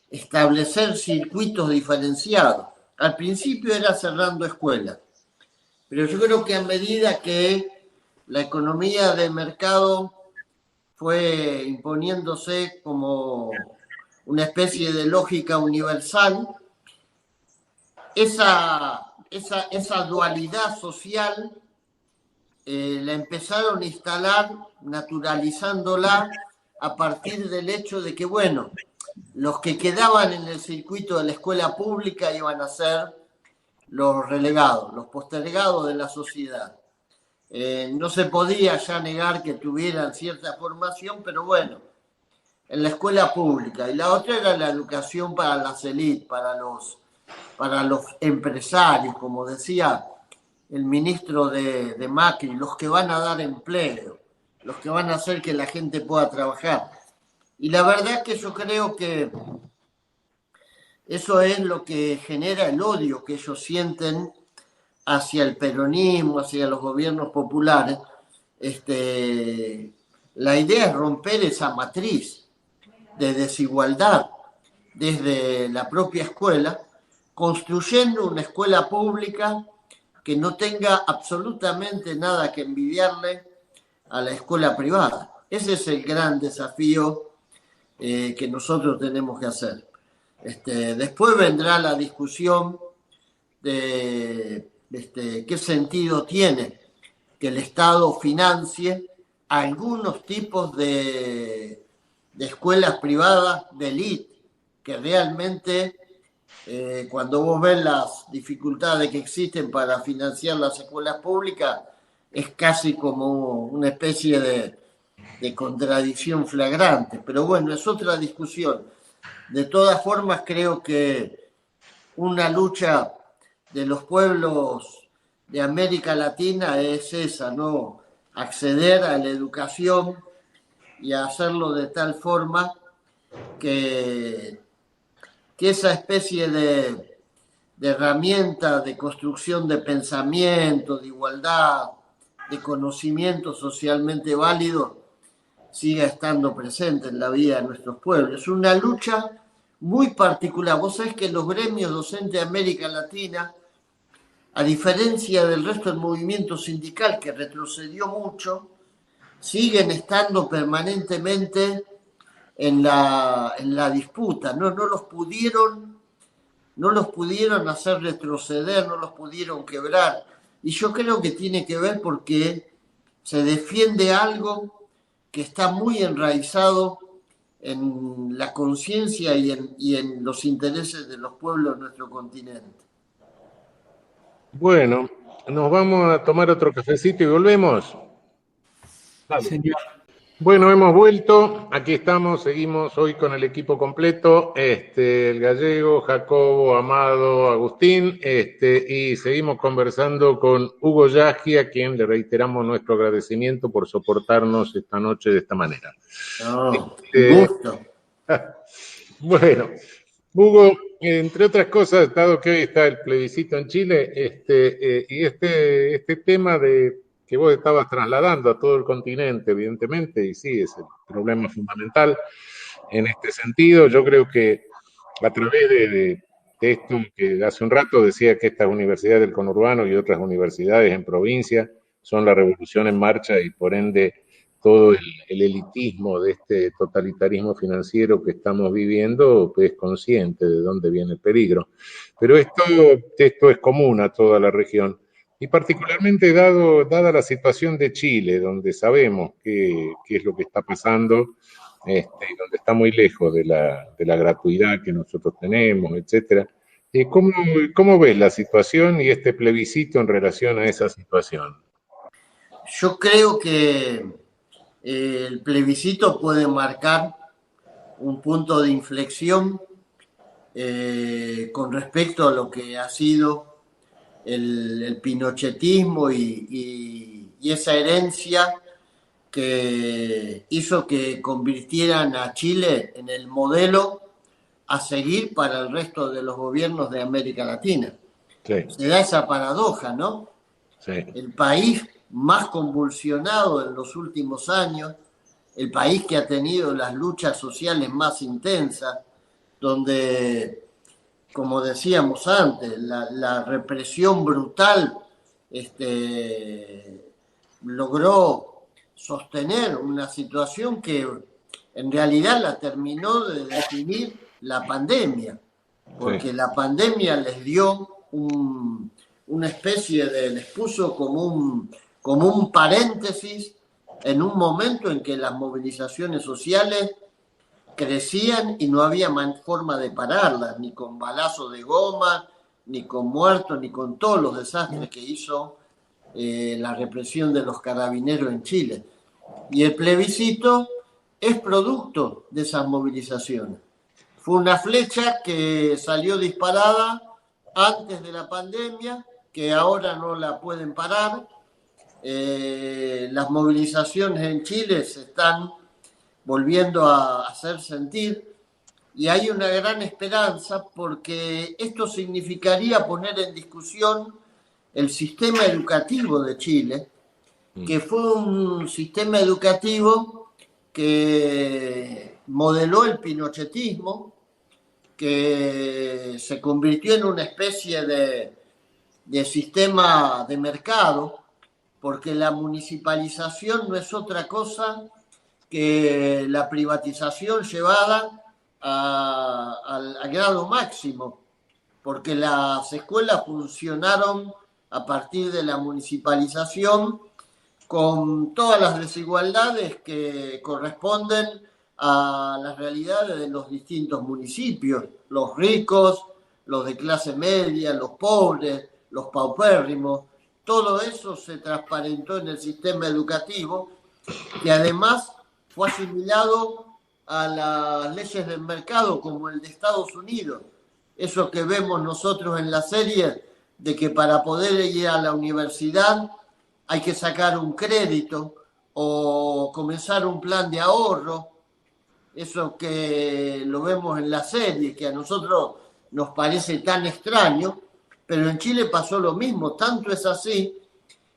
establecer circuitos diferenciados. Al principio era cerrando escuelas, pero yo creo que a medida que la economía de mercado fue imponiéndose como una especie de lógica universal, esa dualidad social la empezaron a instalar, naturalizándola a partir del hecho de que, bueno, los que quedaban en el circuito de la escuela pública iban a ser los relegados, los postergados de la sociedad. No se podía ya negar que tuvieran cierta formación, pero bueno, en la escuela pública. Y la otra era la educación para las élites, para los empresarios, como decía el ministro de Macri, los que van a dar empleo, los que van a hacer que la gente pueda trabajar. Y la verdad es que yo creo que eso es lo que genera el odio que ellos sienten hacia el peronismo, hacia los gobiernos populares. La idea es romper esa matriz de desigualdad desde la propia escuela, construyendo una escuela pública que no tenga absolutamente nada que envidiarle a la escuela privada. Ese es el gran desafío que nosotros tenemos que hacer. Después vendrá la discusión de qué sentido tiene que el Estado financie algunos tipos de escuelas privadas de élite, que realmente cuando vos ves las dificultades que existen para financiar las escuelas públicas, es casi como una especie de contradicción flagrante. Pero bueno, es otra discusión. De todas formas, creo que una lucha de los pueblos de América Latina es esa, ¿no? Acceder a la educación y hacerlo de tal forma que esa especie de herramienta de construcción de pensamiento, de igualdad, de conocimiento socialmente válido, siga estando presente en la vida de nuestros pueblos. Es una lucha muy particular. Vos sabés que los gremios docentes de América Latina, a diferencia del resto del movimiento sindical que retrocedió mucho, siguen estando permanentemente en la disputa. No los pudieron hacer retroceder, no los pudieron quebrar. Y yo creo que tiene que ver porque se defiende algo que está muy enraizado en la conciencia y en los intereses de los pueblos de nuestro continente. Bueno, nos vamos a tomar otro cafecito y volvemos. Dale. Señor. Bueno, hemos vuelto, aquí estamos, seguimos hoy con el equipo completo, el Gallego, Jacobo, Amado, Agustín, y seguimos conversando con Hugo Yasky, a quien le reiteramos nuestro agradecimiento por soportarnos esta noche de esta manera. No, gusto. Bueno, Hugo, entre otras cosas, dado que hoy está el plebiscito en Chile, y este tema que vos estabas trasladando a todo el continente, evidentemente, y sí, es el problema fundamental en este sentido. Yo creo que a través de esto que hace un rato decía que estas universidades del conurbano y otras universidades en provincia son la revolución en marcha y por ende todo el elitismo de este totalitarismo financiero que estamos viviendo es consciente de dónde viene el peligro. Pero esto es común a toda la región. Y particularmente dada la situación de Chile, donde sabemos qué es lo que está pasando, donde está muy lejos de la gratuidad que nosotros tenemos, etcétera. ¿Cómo ves la situación y este plebiscito en relación a esa situación? Yo creo que el plebiscito puede marcar un punto de inflexión con respecto a lo que ha sido el pinochetismo y esa herencia que hizo que convirtieran a Chile en el modelo a seguir para el resto de los gobiernos de América Latina. Sí. Se da esa paradoja, ¿no? Sí. El país más convulsionado en los últimos años, el país que ha tenido las luchas sociales más intensas, donde, como decíamos antes, la represión brutal logró sostener una situación que en realidad la terminó de definir la pandemia, porque sí, la pandemia les dio una especie de, les puso como un paréntesis en un momento en que las movilizaciones sociales crecían y no había forma de pararlas, ni con balazos de goma, ni con muertos, ni con todos los desastres que hizo la represión de los carabineros en Chile. Y el plebiscito es producto de esas movilizaciones. Fue una flecha que salió disparada antes de la pandemia, que ahora no la pueden parar. Las movilizaciones en Chile se están volviendo a hacer sentir y hay una gran esperanza porque esto significaría poner en discusión el sistema educativo de Chile, que fue un sistema educativo que modeló el pinochetismo, que se convirtió en una especie de sistema de mercado, porque la municipalización no es otra cosa que la privatización llevada al grado máximo, porque las escuelas funcionaron a partir de la municipalización con todas las desigualdades que corresponden a las realidades de los distintos municipios, los ricos, los de clase media, los pobres, los paupérrimos. Todo eso se transparentó en el sistema educativo, que además fue asimilado a las leyes del mercado como el de Estados Unidos. Eso que vemos nosotros en la serie, de que para poder ir a la universidad hay que sacar un crédito o comenzar un plan de ahorro. Eso que lo vemos en la serie, que a nosotros nos parece tan extraño, pero en Chile pasó lo mismo. Tanto es así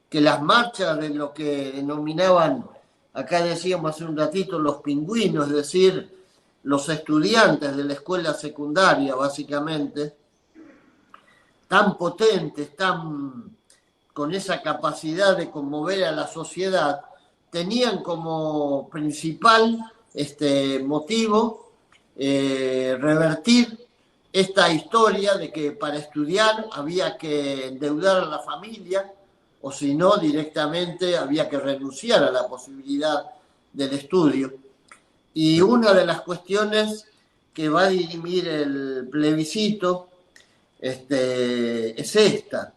que las marchas de lo que denominaban, acá decíamos hace un ratito, los pingüinos, es decir, los estudiantes de la escuela secundaria, básicamente, tan potentes, tan con esa capacidad de conmover a la sociedad, tenían como principal motivo revertir esta historia de que para estudiar había que endeudar a la familia, o si no, directamente había que renunciar a la posibilidad del estudio. Y una de las cuestiones que va a dirimir el plebiscito es esta.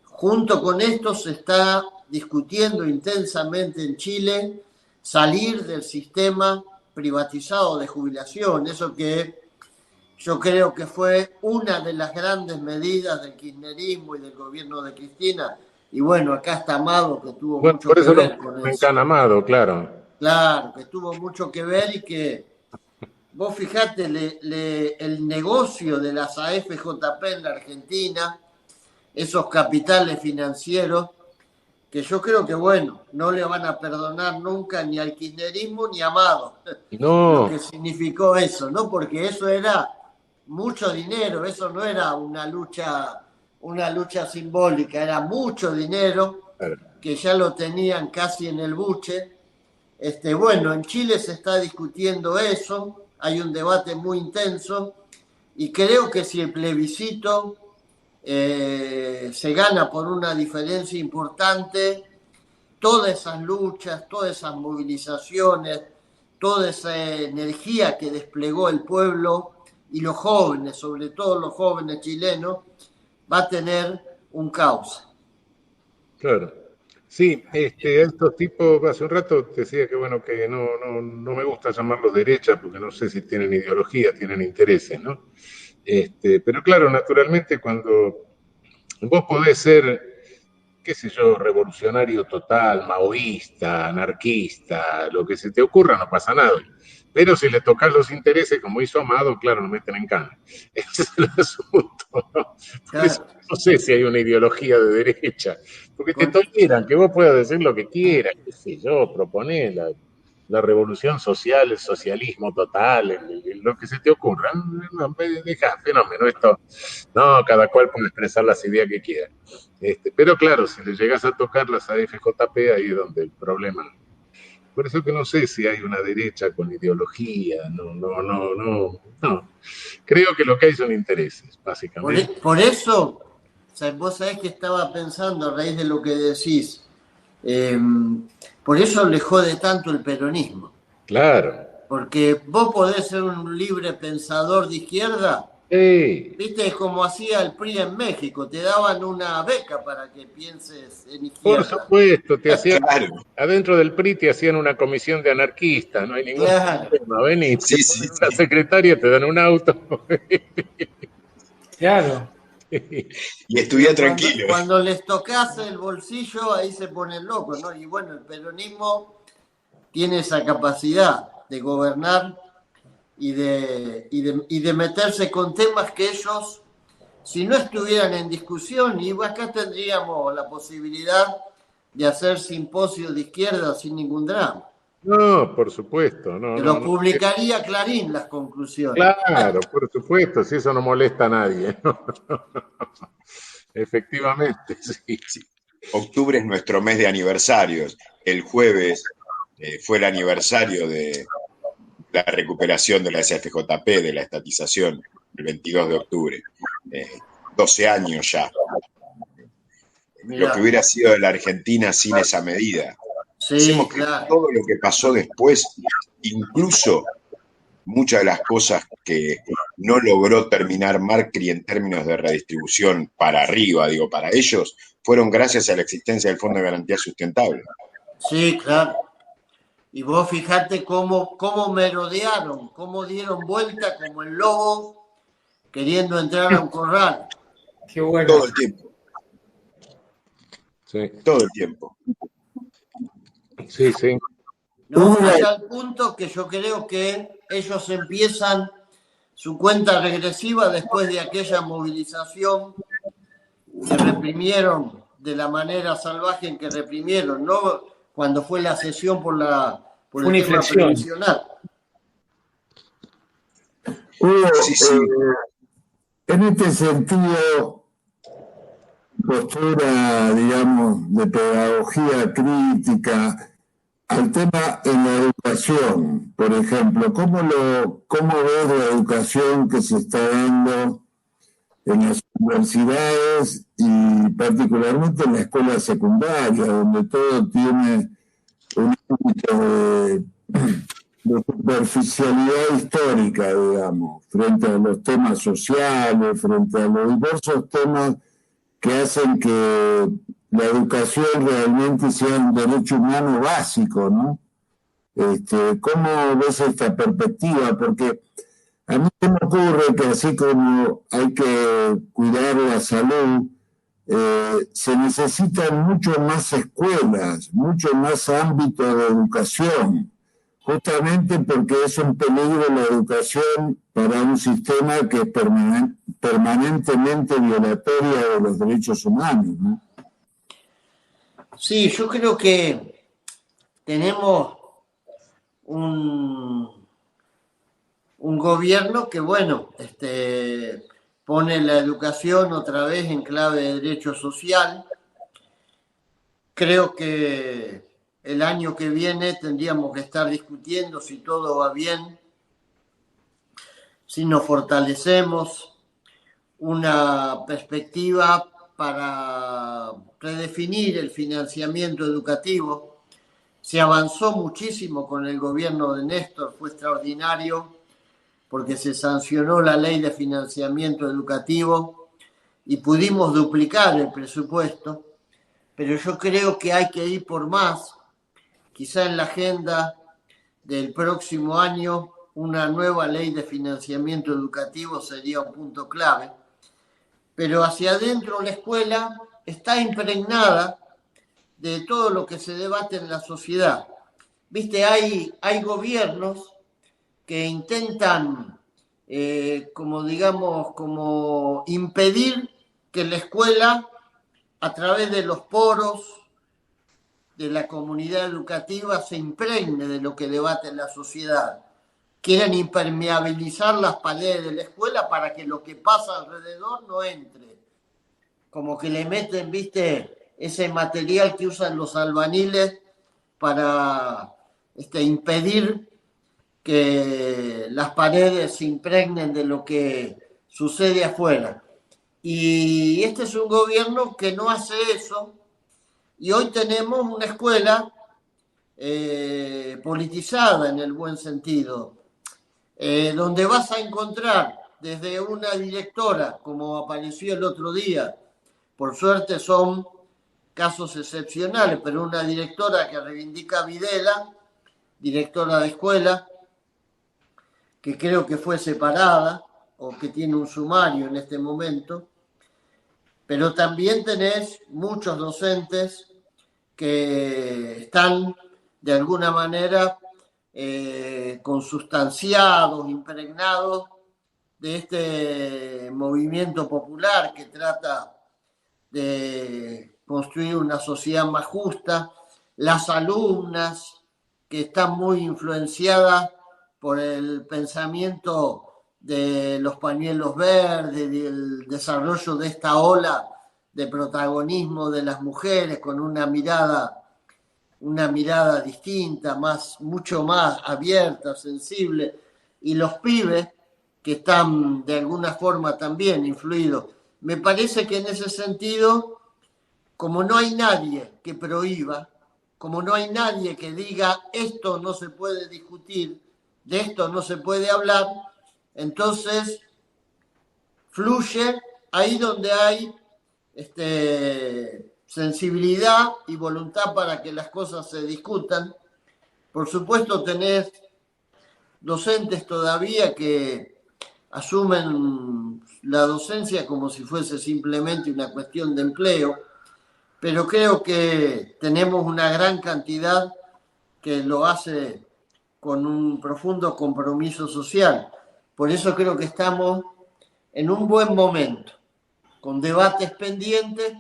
Junto con esto se está discutiendo intensamente en Chile salir del sistema privatizado de jubilación, eso que yo creo que fue una de las grandes medidas del kirchnerismo y del gobierno de Cristina. Y bueno, acá está Amado, que tuvo mucho que ver con eso. Amado, claro. Claro, que tuvo mucho que ver y que, vos fijate, el negocio de las AFJP en la Argentina, esos capitales financieros, que yo creo que, bueno, no le van a perdonar nunca ni al kirchnerismo ni a Amado. No. Lo que significó eso, ¿no? Porque eso era mucho dinero, eso no era una lucha simbólica, era mucho dinero que ya lo tenían casi en el buche. Bueno, en Chile se está discutiendo eso, hay un debate muy intenso y creo que si el plebiscito se gana por una diferencia importante, todas esas luchas, todas esas movilizaciones, toda esa energía que desplegó el pueblo y los jóvenes, sobre todo los jóvenes chilenos, va a tener un cauce. Claro. Sí, estos tipos, hace un rato decía que bueno, que no me gusta llamarlos derecha porque no sé si tienen ideología, tienen intereses, ¿no? Pero claro, naturalmente cuando vos podés ser, qué sé yo, revolucionario total, maoísta, anarquista, lo que se te ocurra, no pasa nada. Pero si le tocas los intereses, como hizo Amado, claro, nos meten en cana. Ese es el asunto, ¿no? Por eso no sé si hay una ideología de derecha, porque te toleran que vos puedas decir lo que quieras, qué sé yo, proponer la revolución social, el socialismo total, lo que se te ocurra. No, deja, fenómeno, esto, no, cada cual puede expresar las ideas que quiera. Pero claro, si le llegas a tocar las AFJP, ahí es donde el problema. Por eso que no sé si hay una derecha con ideología, no. Creo que lo que hay son intereses, básicamente. Por eso sea, vos sabés que estaba pensando a raíz de lo que decís. Por eso le jode tanto el peronismo. Claro. Porque vos podés ser un libre pensador de izquierda. Sí. Viste, es como hacía el PRI en México, te daban una beca para que pienses en Por izquierda. supuesto, te hacían, Claro, adentro del PRI te hacían una comisión de anarquistas, no hay ningún Claro. problema. Vení, te sí, sí, ponen sí. una secretaria, te dan un auto. Claro. Y estudia Pero tranquilo. cuando les tocas el bolsillo, ahí se ponen locos, ¿no? Y bueno, el peronismo tiene esa capacidad de gobernar y de meterse con temas que ellos, si no estuvieran en discusión, y acá tendríamos la posibilidad de hacer simposios de izquierda sin ningún drama. No, por supuesto, no, Que no, lo no. publicaría Clarín las conclusiones. Claro, por supuesto, si eso no molesta a nadie. ¿No? Efectivamente, sí. Sí. Octubre es nuestro mes de aniversarios. El jueves fue el aniversario de la recuperación de la SFJP, de la estatización, el 22 de octubre. 12 años ya. Mirá. Lo que hubiera sido de la Argentina sin esa medida. Sí, Hacemos que claro. todo lo que pasó después, incluso muchas de las cosas que no logró terminar Macri en términos de redistribución para arriba, digo, para ellos, fueron gracias a la existencia del Fondo de Garantía Sustentable. Sí, claro. Y vos fijate cómo merodearon, cómo dieron vuelta como el lobo queriendo entrar a un corral. Qué bueno. Todo el tiempo, Sí, todo el tiempo. sí, sí. ¿No? A tal punto que yo creo que ellos empiezan su cuenta regresiva después de aquella movilización que reprimieron de la manera salvaje en que reprimieron, ¿no? Cuando fue la sesión por Fue el una tema inflexión. previsional. Sí, sí. En este sentido, postura, digamos, de pedagogía crítica al tema en la educación, por ejemplo, ¿cómo ves la educación que se está dando en las universidades y particularmente en la escuela secundaria, donde todo tiene un ámbito de superficialidad histórica, digamos, frente a los temas sociales, frente a los diversos temas que hacen que la educación realmente sea un derecho humano básico, ¿no? ¿Cómo ves esta perspectiva? Porque a mí se me ocurre que así como hay que cuidar la salud, se necesitan mucho más escuelas, mucho más ámbito de educación, justamente porque es un peligro la educación para un sistema que es permanentemente violatoria de los derechos humanos, ¿no? Sí, yo creo que tenemos un gobierno que, bueno, pone la educación otra vez en clave de derecho social. Creo que el año que viene tendríamos que estar discutiendo si todo va bien, si nos fortalecemos, una perspectiva para redefinir el financiamiento educativo. Se avanzó muchísimo con el gobierno de Néstor, fue extraordinario porque se sancionó la ley de financiamiento educativo y pudimos duplicar el presupuesto, pero yo creo que hay que ir por más. Quizá en la agenda del próximo año una nueva ley de financiamiento educativo sería un punto clave, pero hacia adentro la escuela está impregnada de todo lo que se debate en la sociedad. Viste, hay gobiernos que intentan, como impedir que la escuela, a través de los poros de la comunidad educativa, se impregne de lo que debate en la sociedad. Quieren impermeabilizar las paredes de la escuela para que lo que pasa alrededor no entre. Como que le meten, viste, ese material que usan los albañiles para impedir que las paredes se impregnen de lo que sucede afuera. Y este es un gobierno que no hace eso, y hoy tenemos una escuela politizada en el buen sentido, donde vas a encontrar desde una directora, como apareció el otro día, por suerte son casos excepcionales, pero una directora que reivindica a Videla, directora de escuela, que creo que fue separada o que tiene un sumario en este momento, pero también tenés muchos docentes que están de alguna manera consustanciados, impregnados de este movimiento popular que trata de construir una sociedad más justa. Las alumnas que están muy influenciadas por el pensamiento de los pañuelos verdes, del desarrollo de esta ola de protagonismo de las mujeres con una mirada distinta, mucho más abierta, sensible, y los pibes que están de alguna forma también influidos. Me parece que en ese sentido, como no hay nadie que prohíba, como no hay nadie que diga esto no se puede discutir, de esto no se puede hablar, entonces fluye ahí donde hay sensibilidad y voluntad para que las cosas se discutan. Por supuesto tenés docentes todavía que asumen la docencia como si fuese simplemente una cuestión de empleo, pero creo que tenemos una gran cantidad que lo hace con un profundo compromiso social. Por eso creo que estamos en un buen momento, con debates pendientes,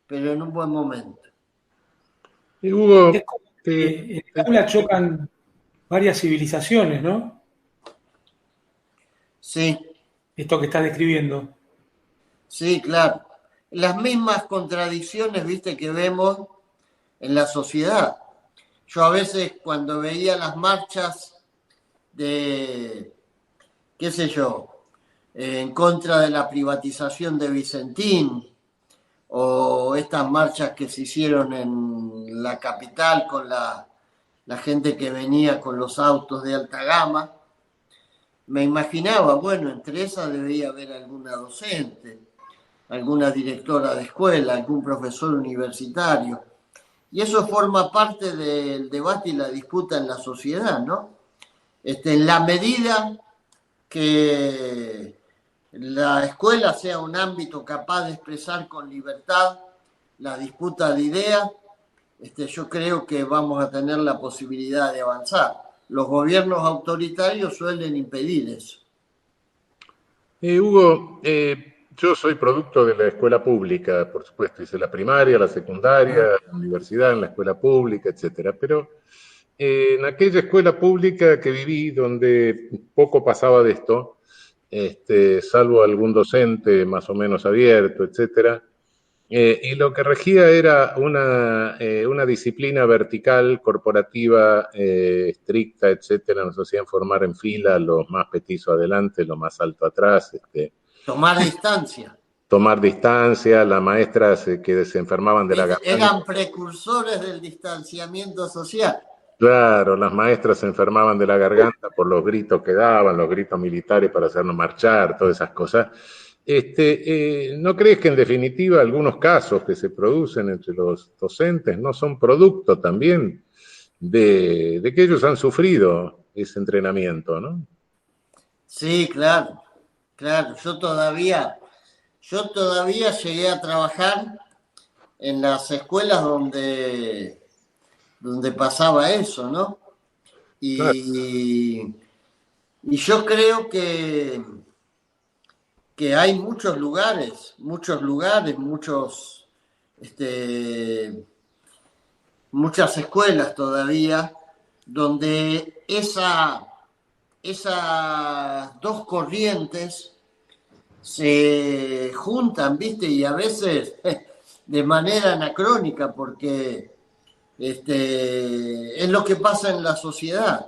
pero en un buen momento. Y Hugo, Es como que en el aula chocan varias civilizaciones, ¿no? Sí. Esto que estás describiendo. Sí, claro. Las mismas contradicciones, viste, que vemos en la sociedad. Yo a veces cuando veía las marchas de, qué sé yo, en contra de la privatización de Vicentín, o estas marchas que se hicieron en la capital con la gente que venía con los autos de alta gama, me imaginaba, bueno, entre esas debería haber alguna docente, alguna directora de escuela, algún profesor universitario. Y eso forma parte del debate y la disputa en la sociedad, ¿no? En la medida que la escuela sea un ámbito capaz de expresar con libertad la disputa de ideas, yo creo que vamos a tener la posibilidad de avanzar. Los gobiernos autoritarios suelen impedir eso. Hugo, yo soy producto de la escuela pública, por supuesto, hice la primaria, la secundaria, la universidad en la escuela pública, etcétera, pero en aquella escuela pública que viví, donde poco pasaba de esto, salvo algún docente más o menos abierto, etcétera, y lo que regía era una disciplina vertical, corporativa, estricta, etcétera. Nos hacían formar en fila, los más petizos adelante, los más alto atrás. Tomar distancia. Tomar distancia, las maestras que se enfermaban de la garganta. Eran precursores del distanciamiento social. Claro, las maestras se enfermaban de la garganta por los gritos que daban, los gritos militares para hacernos marchar, todas esas cosas. ¿No crees que en definitiva algunos casos que se producen entre los docentes no son producto también de que ellos han sufrido ese entrenamiento, ¿no? Sí, claro, claro. Yo todavía llegué a trabajar en las escuelas donde pasaba eso, ¿no? Claro. Y yo creo que hay muchos lugares, muchas escuelas todavía donde esas dos corrientes se juntan, ¿viste? Y a veces de manera anacrónica, porque es lo que pasa en la sociedad.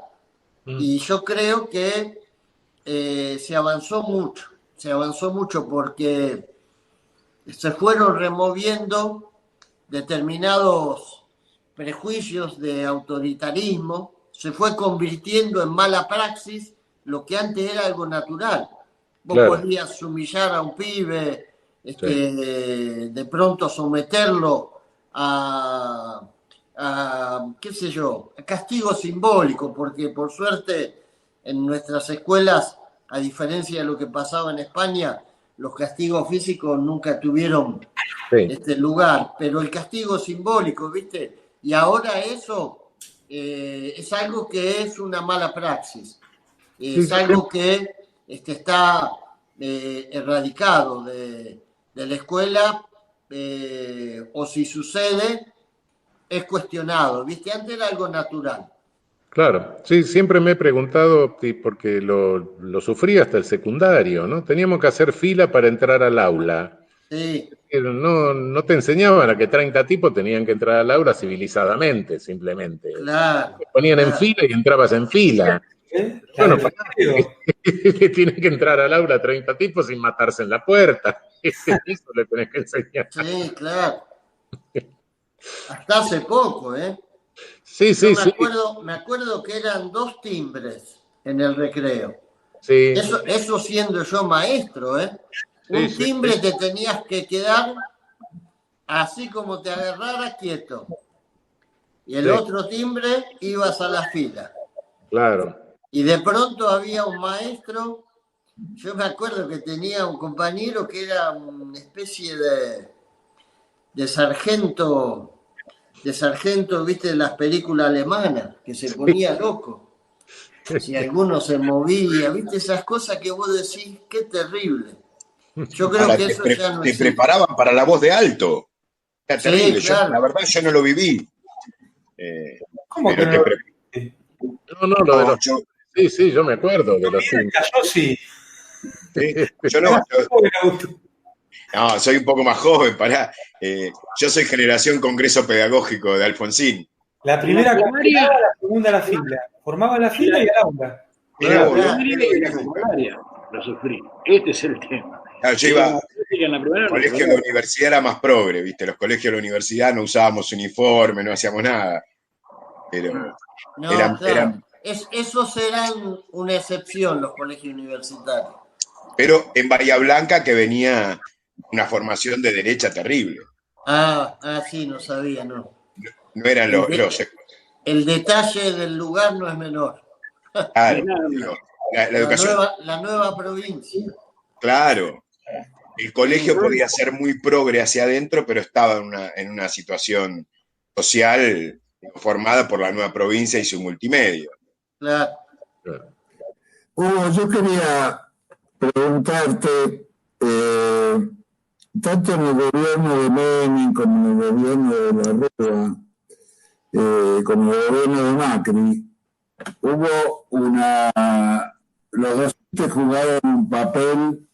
Y yo creo que se avanzó mucho porque se fueron removiendo determinados prejuicios de autoritarismo, se fue convirtiendo en mala praxis lo que antes era algo natural. Vos podías humillar a un pibe, de pronto someterlo a qué sé yo, a castigo simbólico, porque por suerte en nuestras escuelas, a diferencia de lo que pasaba en España, los castigos físicos nunca tuvieron lugar, pero el castigo simbólico, ¿viste? Y ahora eso es algo que es una mala praxis, es algo que está erradicado de la escuela, o si sucede, es cuestionado, ¿viste? Antes era algo natural. Claro, sí, siempre me he preguntado, porque lo sufrí hasta el secundario, ¿no? Teníamos que hacer fila para entrar al aula. Sí. No te enseñaban a que 30 tipos tenían que entrar al aula civilizadamente, simplemente. Claro. Te ponían en fila y entrabas en fila. Bueno, le tienen que entrar al aula 30 tipos sin matarse en la puerta. Eso le tenés que enseñar. Sí, claro. Hasta hace poco, ¿eh? Sí, sí, sí. Me acuerdo que eran 2 timbres en el recreo. Sí. Eso siendo yo maestro, ¿eh? Un timbre te tenías que quedar así como te agarrara quieto. Y el otro timbre ibas a la fila. Claro. Y de pronto había un maestro, yo me acuerdo que tenía un compañero que era una especie de sargento, viste, de las películas alemanas, que se ponía loco. Si alguno se movía, viste, esas cosas que vos decís, qué terrible. Yo creo que eso ya no existe. Te preparaban para la voz de alto. Era terrible. Claro. La verdad, yo no lo viví. ¿Cómo que no? Lo de los... Sí, yo me acuerdo de los timbres. Yo sí. Yo no. No, soy un poco más joven, pará. Yo soy generación Congreso Pedagógico de Alfonsín. La primera caminaba, la segunda la fila. Formaba la fila y el aula. Lo sufrí. Este es el tema. Claro, yo iba. El colegio de la universidad era más progre, ¿viste? Los colegios de la universidad no usábamos uniforme, no hacíamos nada. Pero. Claro. Esos eran una excepción, los colegios universitarios. Pero en Bahía Blanca, que venía una formación de derecha terrible. Sí, no sabía, no. No eran los. El detalle del lugar no es menor. Claro, la educación. La nueva provincia. Claro. El colegio podía ser muy progre hacia adentro, pero estaba en una situación social formada por la nueva provincia y su multimedia. Claro. Hugo, yo quería preguntarte, tanto en el gobierno de Menem como en el gobierno de la Rúa, como en el gobierno de Macri, los docentes jugaron un papel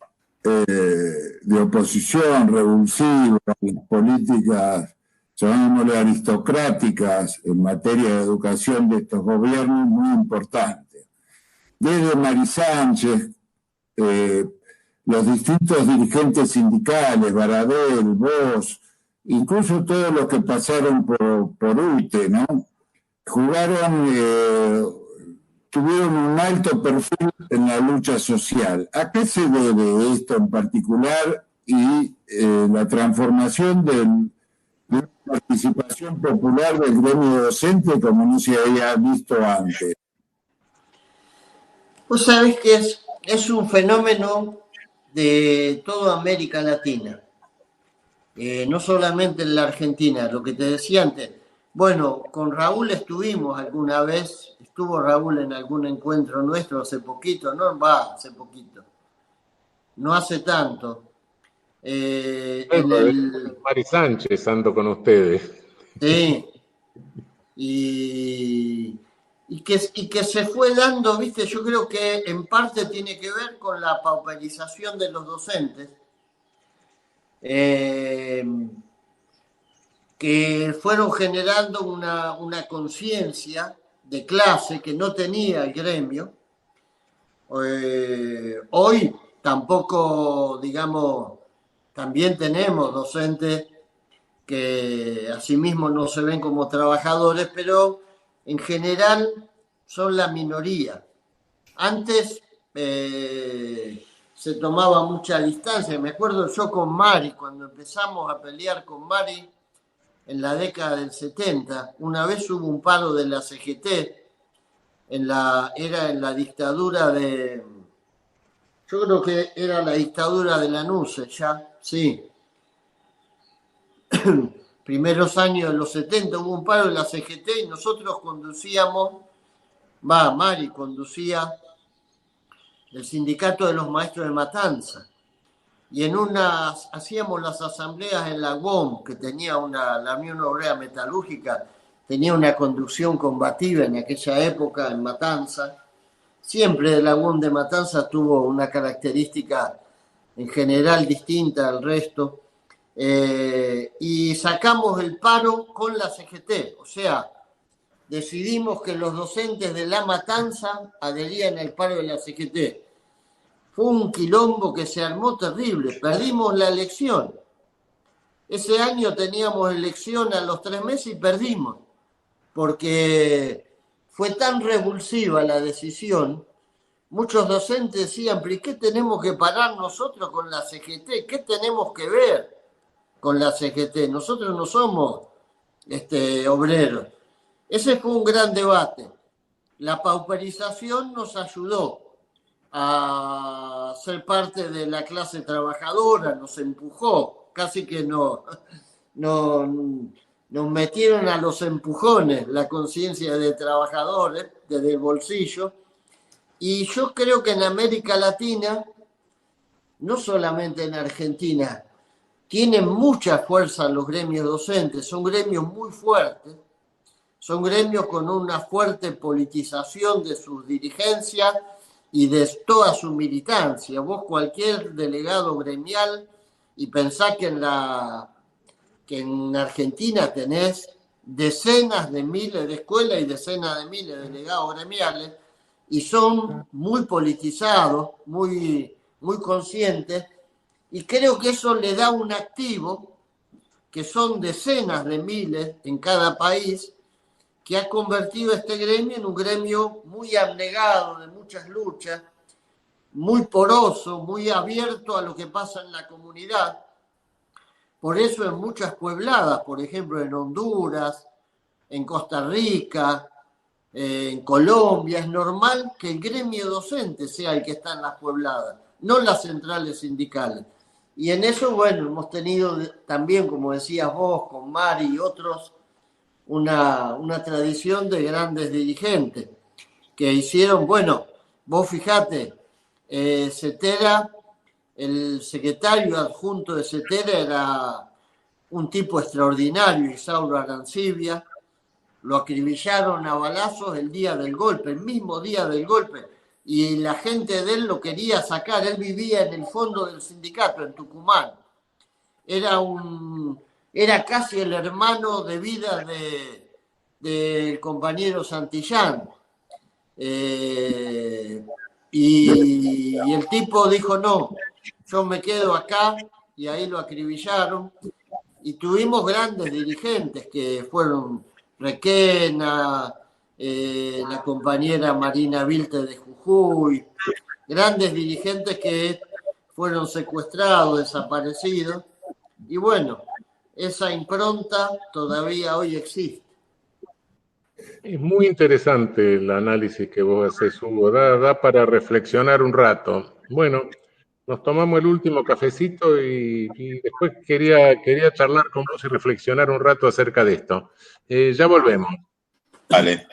de oposición revulsiva a las políticas, llamémosle aristocráticas, en materia de educación de estos gobiernos, muy importante. Desde Mari Sánchez, los distintos dirigentes sindicales, Baradel, vos, incluso todos los que pasaron por UTE, ¿no? Tuvieron un alto perfil en la lucha social. ¿A qué se debe esto en particular y la transformación de una participación popular del gremio docente como no se había visto antes? Vos sabés que es un fenómeno de toda América Latina, no solamente en la Argentina, lo que te decía antes. Bueno, con Raúl estuvimos alguna vez, estuvo Raúl en algún encuentro nuestro hace poquito, no hace tanto. Mari Sánchez ando con ustedes. Sí, y que se fue dando, viste, yo creo que en parte tiene que ver con la pauperización de los docentes, que fueron generando una conciencia de clase que no tenía el gremio. Hoy tampoco, digamos, también tenemos docentes que asimismo no se ven como trabajadores, pero en general son la minoría. Antes se tomaba mucha distancia. Me acuerdo yo con Mari, cuando empezamos a pelear con Mari en la década del 70, una vez hubo un paro de la CGT, era en la dictadura de... Yo creo que era la dictadura de Lanuse, ya, sí. Primeros años de los 70 hubo un paro de la CGT y nosotros Mari conducía el sindicato de los maestros de Matanza. Y hacíamos las asambleas en la UOM, que tenía la Unión Obrera Metalúrgica, tenía una conducción combativa en aquella época en Matanza. Siempre la UOM de Matanza tuvo una característica en general distinta al resto. Y sacamos el paro con la CGT, o sea, decidimos que los docentes de La Matanza adherían al paro de la CGT. Fue un quilombo que se armó terrible, perdimos la elección. Ese año teníamos elección a los 3 meses y perdimos, porque fue tan revulsiva la decisión. Muchos docentes decían, ¿pero qué tenemos que parar nosotros con la CGT? ¿Qué tenemos que ver con la CGT? Nosotros no somos obreros. Ese fue un gran debate. La pauperización nos ayudó a ser parte de la clase trabajadora, nos empujó, casi que nos metieron a los empujones la conciencia de trabajadores desde el bolsillo. Y yo creo que en América Latina, no solamente en Argentina, tienen mucha fuerza los gremios docentes, son gremios muy fuertes, son gremios con una fuerte politización de sus dirigencias y de toda su militancia. Vos cualquier delegado gremial, y pensá que en Argentina tenés decenas de miles de escuelas y decenas de miles de delegados gremiales, y son muy politizados, muy, muy conscientes, y creo que eso le da un activo, que son decenas de miles en cada país, que ha convertido este gremio en un gremio muy abnegado, de muchas luchas, muy poroso, muy abierto a lo que pasa en la comunidad. Por eso en muchas puebladas, por ejemplo en Honduras, en Costa Rica, en Colombia, es normal que el gremio docente sea el que está en las puebladas, no las centrales sindicales. Y en eso, bueno, hemos tenido también, como decías vos, con Mari y otros, una tradición de grandes dirigentes que hicieron, bueno, vos fijate, Cetera, el secretario adjunto de Cetera era un tipo extraordinario, Isauro Arancibia, lo acribillaron a balazos el día del golpe, el mismo día del golpe, y la gente de él lo quería sacar. Él vivía en el fondo del sindicato, en Tucumán. Era casi el hermano de vida del compañero Santillán. Y el tipo dijo, no, yo me quedo acá, y ahí lo acribillaron. Y tuvimos grandes dirigentes que fueron Requena, la compañera Marina Vilte de Jujuy, grandes dirigentes que fueron secuestrados, desaparecidos. Y bueno, esa impronta todavía hoy existe. Es muy interesante el análisis que vos haces, Hugo. Da para reflexionar un rato. Bueno, nos tomamos el último cafecito y después quería charlar con vos y reflexionar un rato acerca de esto. Ya volvemos. Vale.